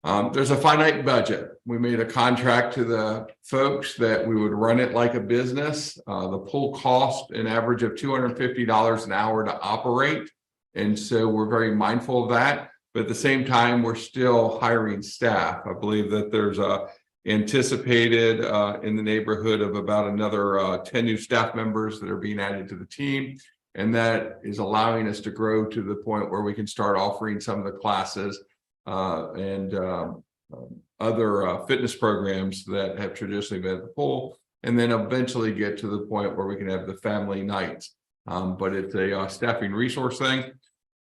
There's a finite budget. We made a contract to the folks that we would run it like a business. The pool cost an average of $250 an hour to operate. And so we're very mindful of that. But at the same time, we're still hiring staff. I believe that there's anticipated in the neighborhood of about another 10 new staff members that are being added to the team. And that is allowing us to grow to the point where we can start offering some of the classes and other fitness programs that have traditionally been at the pool, and then eventually get to the point where we can have the family nights. But it's a staffing resource thing.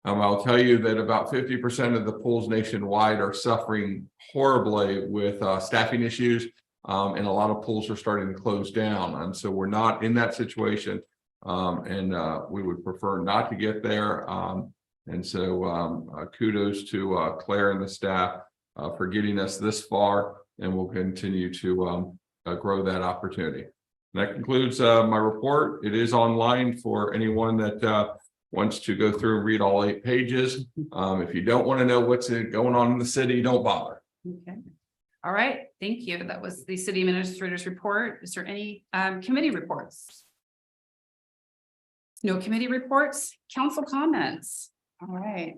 I'll tell you that about 50% of the pools nationwide are suffering horribly with staffing issues, and a lot of pools are starting to close down. And so we're not in that situation, and we would prefer not to get there. And so kudos to Claire and the staff for getting us this far, and we'll continue to grow that opportunity. And that concludes my report. It is online for anyone that wants to go through and read all 8 pages. If you don't want to know what's going on in the city, don't bother. Okay. All right. Thank you. That was the city administrator's report. Is there any committee reports? No committee reports, council comments. All right.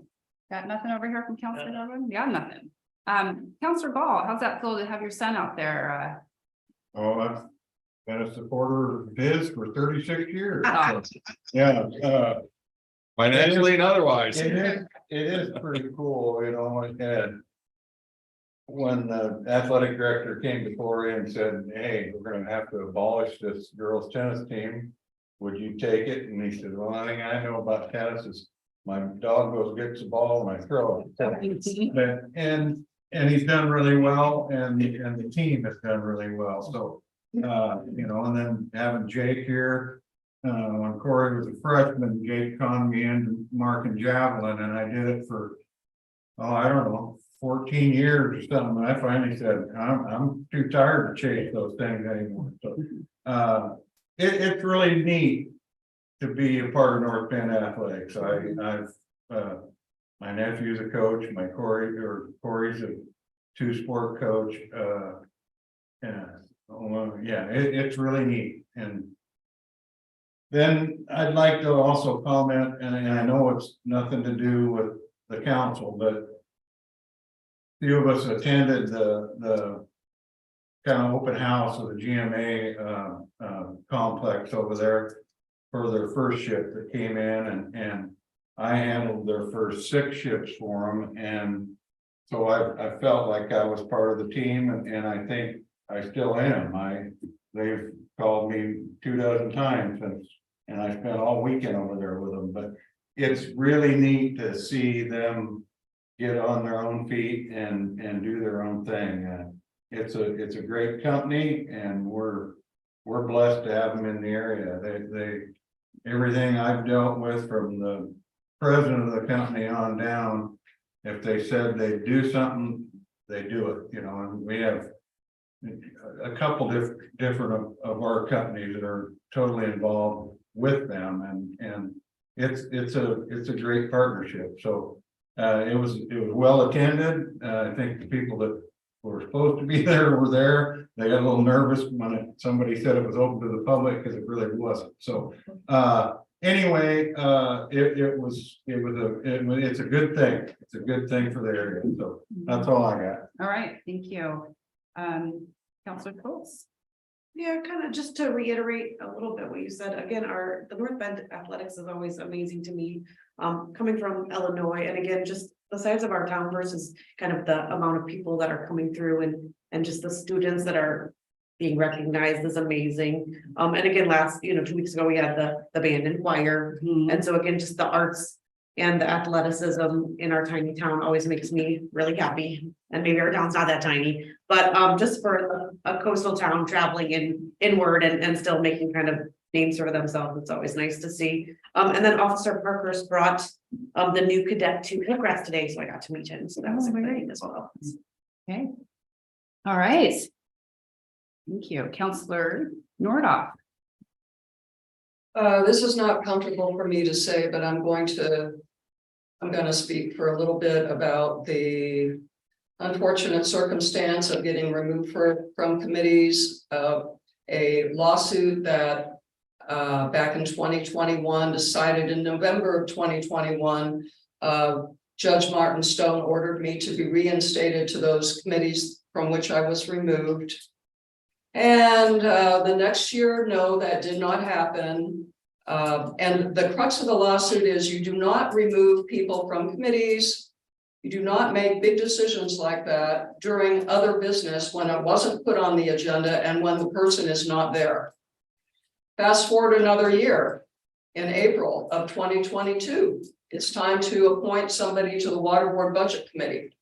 Got nothing over here from Councilor Darwin? Yeah, nothing. Councilor Ball, how's that feel to have your son out there? Oh, I've been a supporter of his for 36 years. Oh. Yeah. Financially and otherwise. It is pretty cool, you know, and when the athletic director came before him and said, hey, we're gonna have to abolish this girls' tennis team, would you take it? And he said, well, the thing I know about tennis is my dog goes, gets the ball, and I throw it. And he's done really well, and the team has done really well. So you know, and then having Jake here, when Corey was a freshman, Jake conned me into marking javelin, and I did it for, oh, I don't know, 14 years or something. And I finally said, I'm too tired to chase those things anymore. So it's really neat to be a part of North Bend athletics. My nephew's a coach, Corey's a 2-sport coach. It's really neat. And then I'd like to also comment, and I know it's nothing to do with the council, but a few of us attended the kind of open house of the GMA complex over there for their first ship that came in, and I handled their first 6 ships for them. And so I felt like I was part of the team, and I think I still am. They've called me 24 times and I spent all weekend over there with them, but it's really neat to see them get on their own feet and do their own thing. It's a great company, and we're blessed to have them in the area. They everything I've dealt with, from the president of the company on down, if they said they'd do something, they do it, you know, and we have a couple different of our companies that are totally involved with them, and it's a great partnership. So it was well attended. I think the people that were supposed to be there were there. They got a little nervous when somebody said it was open to the public, because it really wasn't. So anyway, it's a good thing. It's a good thing for the area. So that's all I got. All right, thank you. Counselor Coates. Yeah, kind of just to reiterate a little bit what you said, again, the North Bend athletics is always amazing to me. Coming from Illinois, and again, just the size of our town versus kind of the amount of people that are coming through, and just the students that are being recognized is amazing. And again, 2 weeks ago, we had the band and choir. And so again, just the arts and the athleticism in our tiny town always makes me really happy. And maybe our town's not that tiny, but just for a coastal town traveling inward and still making kind of names for themselves, it's always nice to see. And then Officer Parkhurst brought the new cadet to Hillcrest today, so I got to meet him, so that was exciting as well. Okay. All right. Thank you, Counselor Nordoff. This is not comfortable for me to say, but I'm going to speak for a little bit about the unfortunate circumstance of getting removed from committees of a lawsuit that back in 2021 decided in November of 2021, Judge Martin Stone ordered me to be reinstated to those committees from which I was removed. And the next year, no, that did not happen. And the crux of the lawsuit is you do not remove people from committees. You do not make big decisions like that during other business when it wasn't put on the agenda and when the person is not there. Fast forward another year, in April of 2022, it's time to appoint somebody to the Water Board Budget Committee.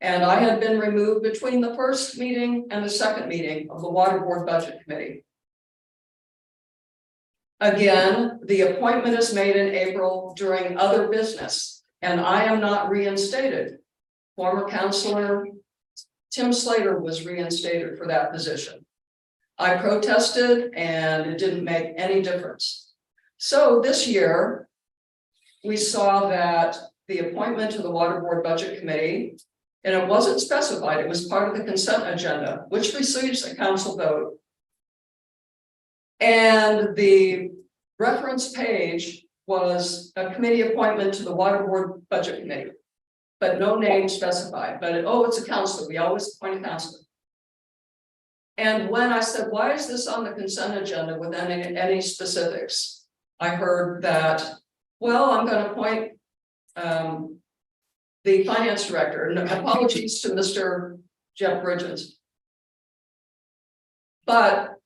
And I had been removed between the first meeting and the second meeting of the Water Board Budget Committee. Again, the appointment is made in April during other business, and I am not reinstated. Former counselor Tim Slater was reinstated for that position. I protested and it didn't make any difference. So this year, we saw that the appointment to the Water Board Budget Committee, and it wasn't specified, it was part of the consent agenda, which receives a council vote. And the reference page was a committee appointment to the Water Board Budget Committee, but no name specified, but it's a counselor, we always appoint a counselor. And when I said, why is this on the consent agenda with any specifics? I heard that, well, I'm going to appoint the finance director, and apologies to Mr. Jeff Bridges. But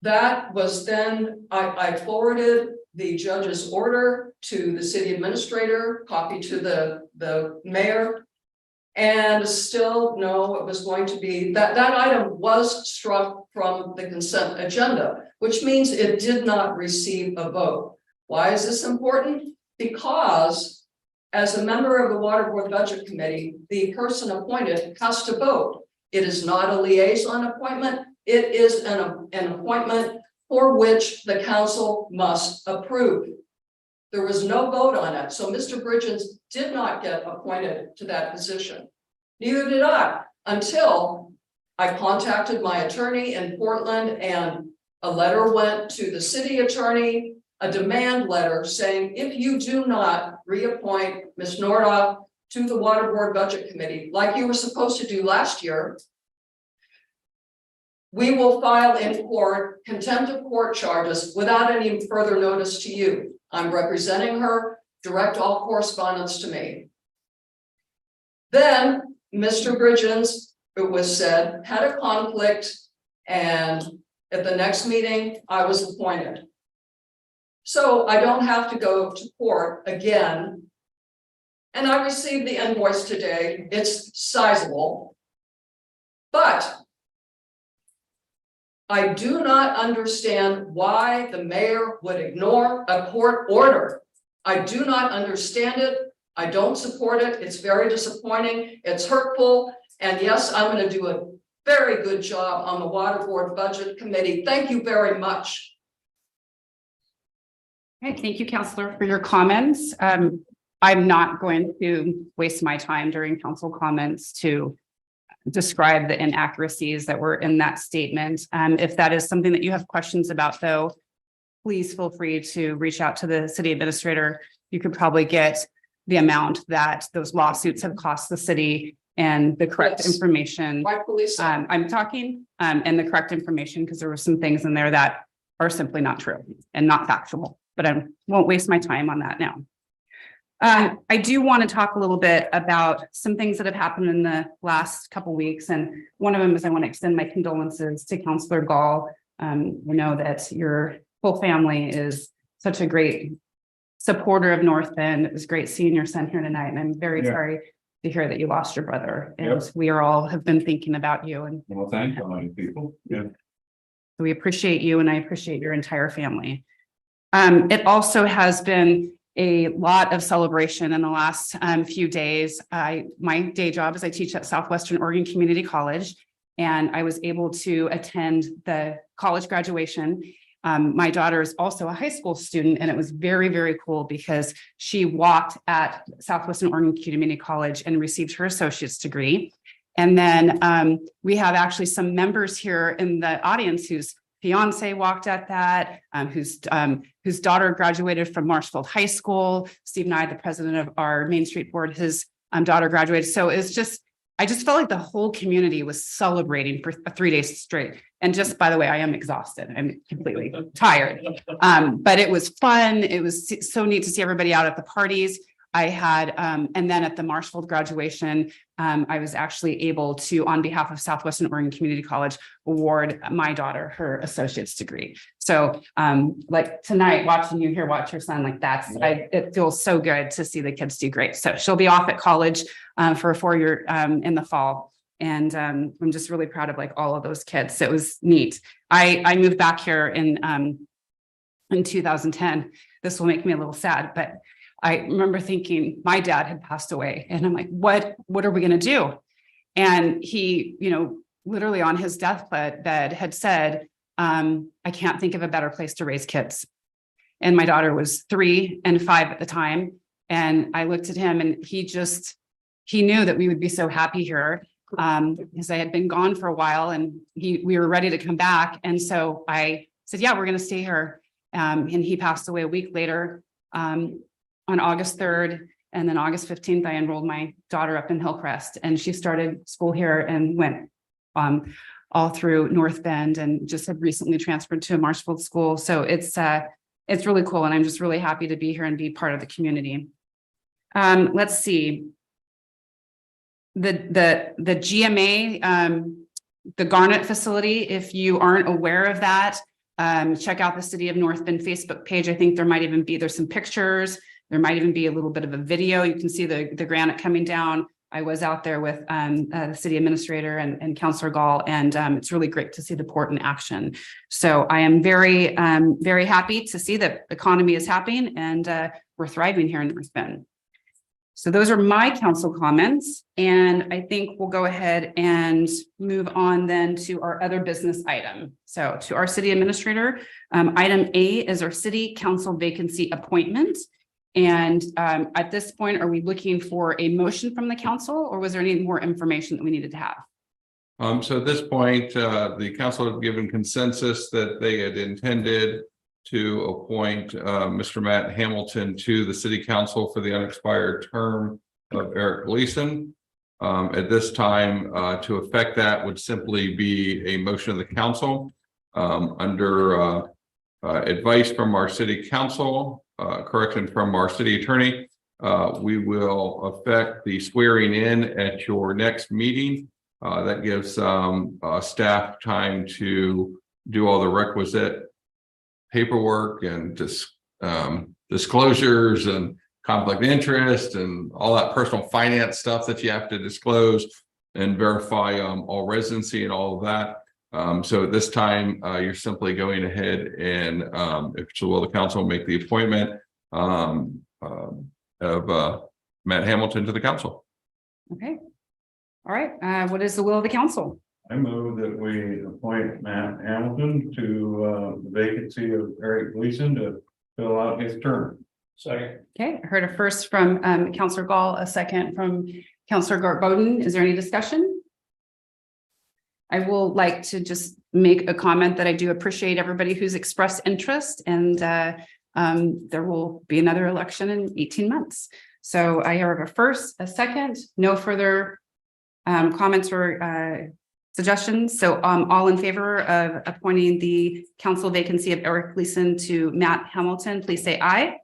that was then, I forwarded the judge's order to the city administrator, copy to the mayor. And still, no, it was going to be that item was struck from the consent agenda, which means it did not receive a vote. Why is this important? Because as a member of the Water Board Budget Committee, the person appointed has to vote. It is not a liaison appointment. It is an appointment for which the council must approve. There was no vote on it. So Mr. Bridges did not get appointed to that position. Neither did I, until I contacted my attorney in Portland, and a letter went to the city attorney, a demand letter saying, if you do not reappoint Ms. Nordoff to the Water Board Budget Committee, like you were supposed to do last year, we will file in court contempt of court charges without any further notice to you. I'm representing her, direct all correspondence to me. Then Mr. Bridges, it was said, had a conflict, and at the next meeting, I was appointed. So I don't have to go to court again. And I received the invoice today. It's sizable, but I do not understand why the mayor would ignore a court order. I do not understand it. I don't support it. It's very disappointing. It's hurtful. And yes, I'm going to do a very good job on the Water Board Budget Committee. Thank you very much. Okay, thank you, Counselor, for your comments. I'm not going to waste my time during council comments to describe the inaccuracies that were in that statement. If that is something that you have questions about, though, please feel free to reach out to the city administrator. You could probably get the amount that those lawsuits have cost the city and the correct Yes. information. Rightfully so. I'm talking and the correct information, because there were some things in there that are simply not true and not factual, but I won't waste my time on that now. I do want to talk a little bit about some things that have happened in the last couple weeks, and one of them is I want to extend my condolences to Councillor Gall. We know that your whole family is such a great supporter of North Bend. It was great seeing your son here tonight, and I'm very sorry to hear that you lost your brother. And we are all have been thinking about you, and Well, thank you, people. Yeah. so we appreciate you, and I appreciate your entire family. It also has been a lot of celebration in the last few days. My day job is I teach at Southwestern Oregon Community College, and I was able to attend the college graduation. My daughter is also a high school student, and it was very, very cool because she walked at Southwestern Oregon Community College and received her associate's degree. And then we have actually some members here in the audience whose fiance walked at that, whose daughter graduated from Marshfield High School. Steve Nye, the president of our Main Street board, his daughter graduated. So it's just, I just felt like the whole community was celebrating for 3 days straight. And just, by the way, I am exhausted. I'm completely tired. But it was fun. It was so neat to see everybody out at the parties. I had, and then at the Marshfield graduation, I was actually able to, on behalf of Southwestern Oregon Community College, award my daughter her associate's degree. So like tonight, watching you here, watch your son, like it feels so good to see the kids do great. So she'll be off at college for a 4-year in the fall. And I'm just really proud of like all of those kids. So it was neat. I moved back here in 2010. This will make me a little sad, but I remember thinking my dad had passed away, and I'm like, what are we going to do? And he, literally on his deathbed had said, I can't think of a better place to raise kids. And my daughter was 3 and 5 at the time. And I looked at him, and he knew that we would be so happy here because I had been gone for a while, and we were ready to come back. And so I said, yeah, we're going to stay here. And he passed away a week later. On August 3rd, and then August 15th, I enrolled my daughter up in Hillcrest, and she started school here and went all through North Bend, and just had recently transferred to a Marshfield school. So it's really cool, and I'm just really happy to be here and be part of the community. Let's see. The GMA, the Garnet facility, if you aren't aware of that, check out the City of North Bend Facebook page. I think there's some pictures. There might even be a little bit of a video. You can see the granite coming down. I was out there with the city administrator and Councillor Gall, and it's really great to see the port in action. So I am very, very happy to see that the economy is happening, and we're thriving here in North Bend. So those are my council comments, and I think we'll go ahead and move on then to our other business item. So to our city administrator, item A is our city council vacancy appointment. And at this point, are we looking for a motion from the council, or was there any more information that we needed to have? So at this point, the council had given consensus that they had intended to appoint Mr. Matt Hamilton to the city council for the unexpired term of Eric Gleason. At this time, to effect that would simply be a motion of the council under advice from our city council, correction from our city attorney. We will affect the swearing in at your next meeting. That gives staff time to do all the requisite paperwork and disclosures and conflict of interest and all that personal finance stuff that you have to disclose and verify all residency and all of that. So at this time, you're simply going ahead and if so will the council make the appointment. Matt Hamilton to the council. Okay. All right, what is the will of the council? I move that we appoint Matt Hamilton to the vacancy of Eric Gleason to fill out his term. Second. Okay, I heard a first from Counselor Gall, a second from Counselor Gart Bowden. Is there any discussion? I will like to just make a comment that I do appreciate everybody who's expressed interest, and there will be another election in 18 months. So I have a first, a second, no further comments or suggestions. So all in favor of appointing the council vacancy of Eric Gleason to Matt Hamilton, please say aye.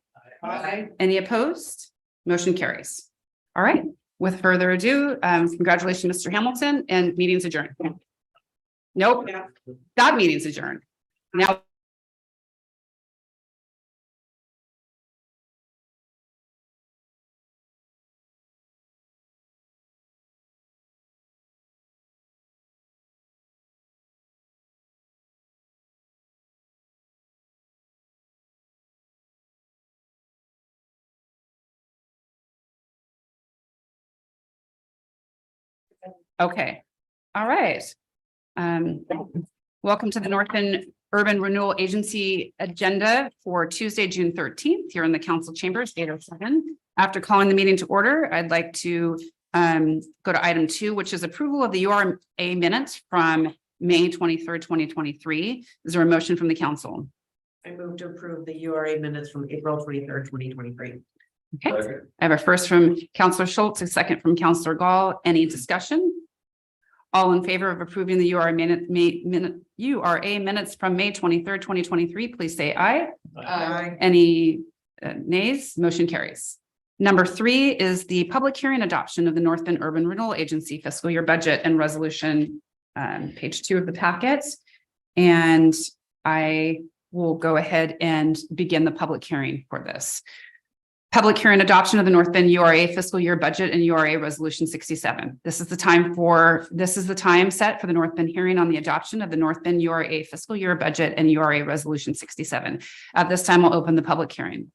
Aye. Any opposed? Motion carries. All right, with further ado, congratulations, Mr. Hamilton, and meeting's adjourned. Nope, that meeting's adjourned. Now. Okay, all right. Welcome to the North End Urban Renewal Agency agenda for Tuesday, June 13th, here in the council chambers, 8:07. After calling the meeting to order, I'd like to go to item 2, which is approval of the URA minutes from May 23rd, 2023. Is there a motion from the council? I move to approve the URA minutes from April 23rd, 2023. Okay, I have a first from Counselor Schultz, a second from Counselor Gall. Any discussion? All in favor of approving the URA minutes from May 23rd, 2023, please say aye. Aye. Any nays? Motion carries. Number 3 is the public hearing adoption of the North End Urban Renewal Agency fiscal year budget and resolution, page 2 of the packet. And I will go ahead and begin the public hearing for this. Public hearing adoption of the North End URA fiscal year budget and URA resolution 67. This is the time set for the North End hearing on the adoption of the North End URA fiscal year budget and URA resolution 67. At this time, we'll open the public hearing.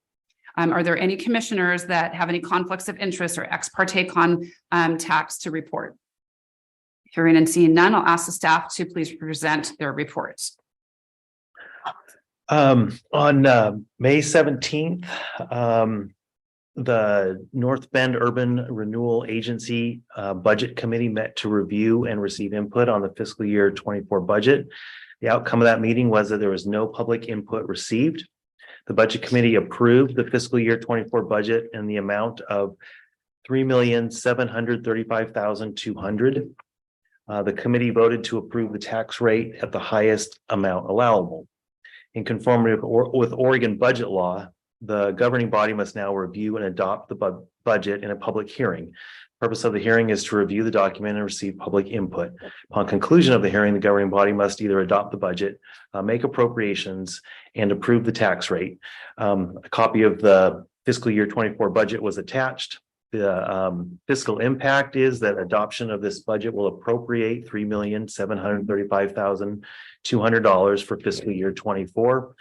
Are there any commissioners that have any conflicts of interest or ex parte contacts to report? Hearing and seeing none, I'll ask the staff to please present their reports. On May 17th, the North Bend Urban Renewal Agency Budget Committee met to review and receive input on the fiscal year 24 budget. The outcome of that meeting was that there was no public input received. The Budget Committee approved the fiscal year 24 budget in the amount of $3,735,200. The committee voted to approve the tax rate at the highest amount allowable. In conformity with Oregon budget law, the governing body must now review and adopt the budget in a public hearing. Purpose of the hearing is to review the document and receive public input. Upon conclusion of the hearing, the governing body must either adopt the budget, make appropriations, and approve the tax rate. A copy of the fiscal year 24 budget was attached. The fiscal impact is that adoption of this budget will appropriate $3,735,200 for fiscal year 24.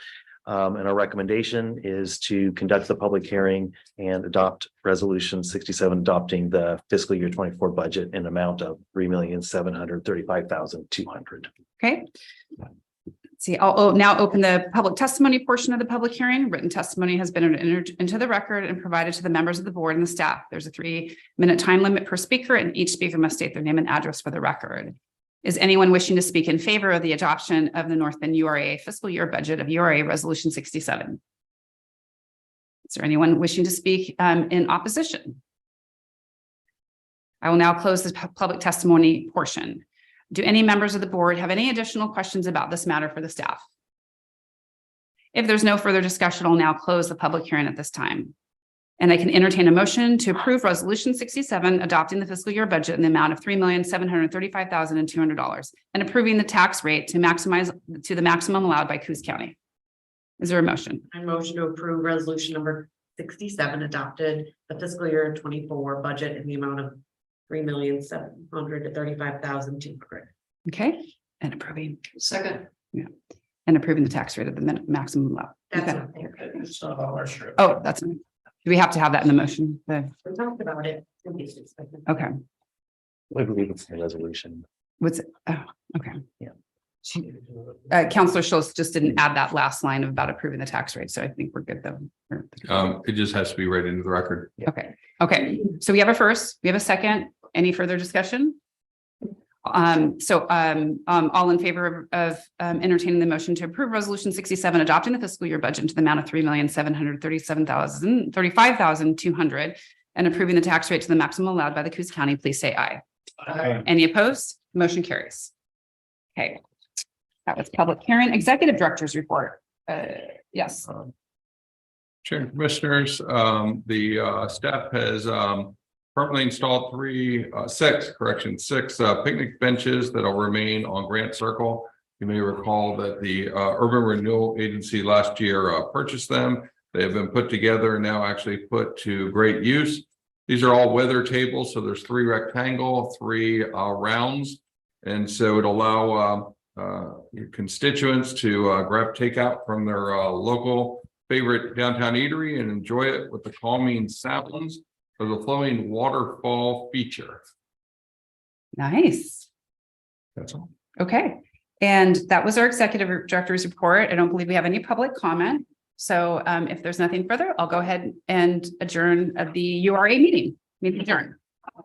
And our recommendation is to conduct the public hearing and adopt resolution 67, adopting the fiscal year 24 budget in amount of $3,735,200. Okay. Let's see, I'll now open the public testimony portion of the public hearing. Written testimony has been entered into the record and provided to the members of the board and the staff. There's a 3-minute time limit per speaker, and each speaker must state their name and address for the record. Is anyone wishing to speak in favor of the adoption of the North Bend URA fiscal year budget of URA resolution 67? Is there anyone wishing to speak in opposition? I will now close the public testimony portion. Do any members of the board have any additional questions about this matter for the staff? If there's no further discussion, I'll now close the public hearing at this time. And I can entertain a motion to approve resolution 67, adopting the fiscal year budget in the amount of $3,735,200 and approving the tax rate to maximize to the maximum allowed by Coos County. Is there a motion? I motion to approve resolution number 67, adopted the fiscal year 24 budget in the amount of $3,735,200. Okay, and approving. Second. Yeah, and approving the tax rate of the maximum allowed. That's Okay. not there. It's not on our strip. Oh, that's fine. Do we have to have that in the motion? We talked about it. Okay, I believe it's the resolution. what's, oh, okay. Yeah. Counselor Schultz just didn't add that last line about approving the tax rate, so I think we're good though. It just has to be read into the record. Okay, so we have a first, we have a second, any further discussion? All in favor of entertaining the motion to approve resolution 67, adopting the fiscal year budget to the amount of $3,735,200 and approving the tax rate to the maximum allowed by the Coos County, please say aye. Aye. Any opposed? Motion carries. Okay. That was public hearing, executive director's report. Yes. Chair and Commissioners, the staff has permanently installed six picnic benches that'll remain on Grant Circle. You may recall that the Urban Renewal Agency last year purchased them. They have been put together and now actually put to great use. These are all weather tables, so there's 3 rectangle, 3 rounds. And so it'll allow your constituents to grab takeout from their local favorite downtown eatery and enjoy it with the calming sounds of the flowing waterfall feature. Nice. That's all. Okay. And that was our executive director's report. I don't believe we have any public comment. So if there's nothing further, I'll go ahead and adjourn the URA meeting. Meeting adjourned. All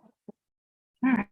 right.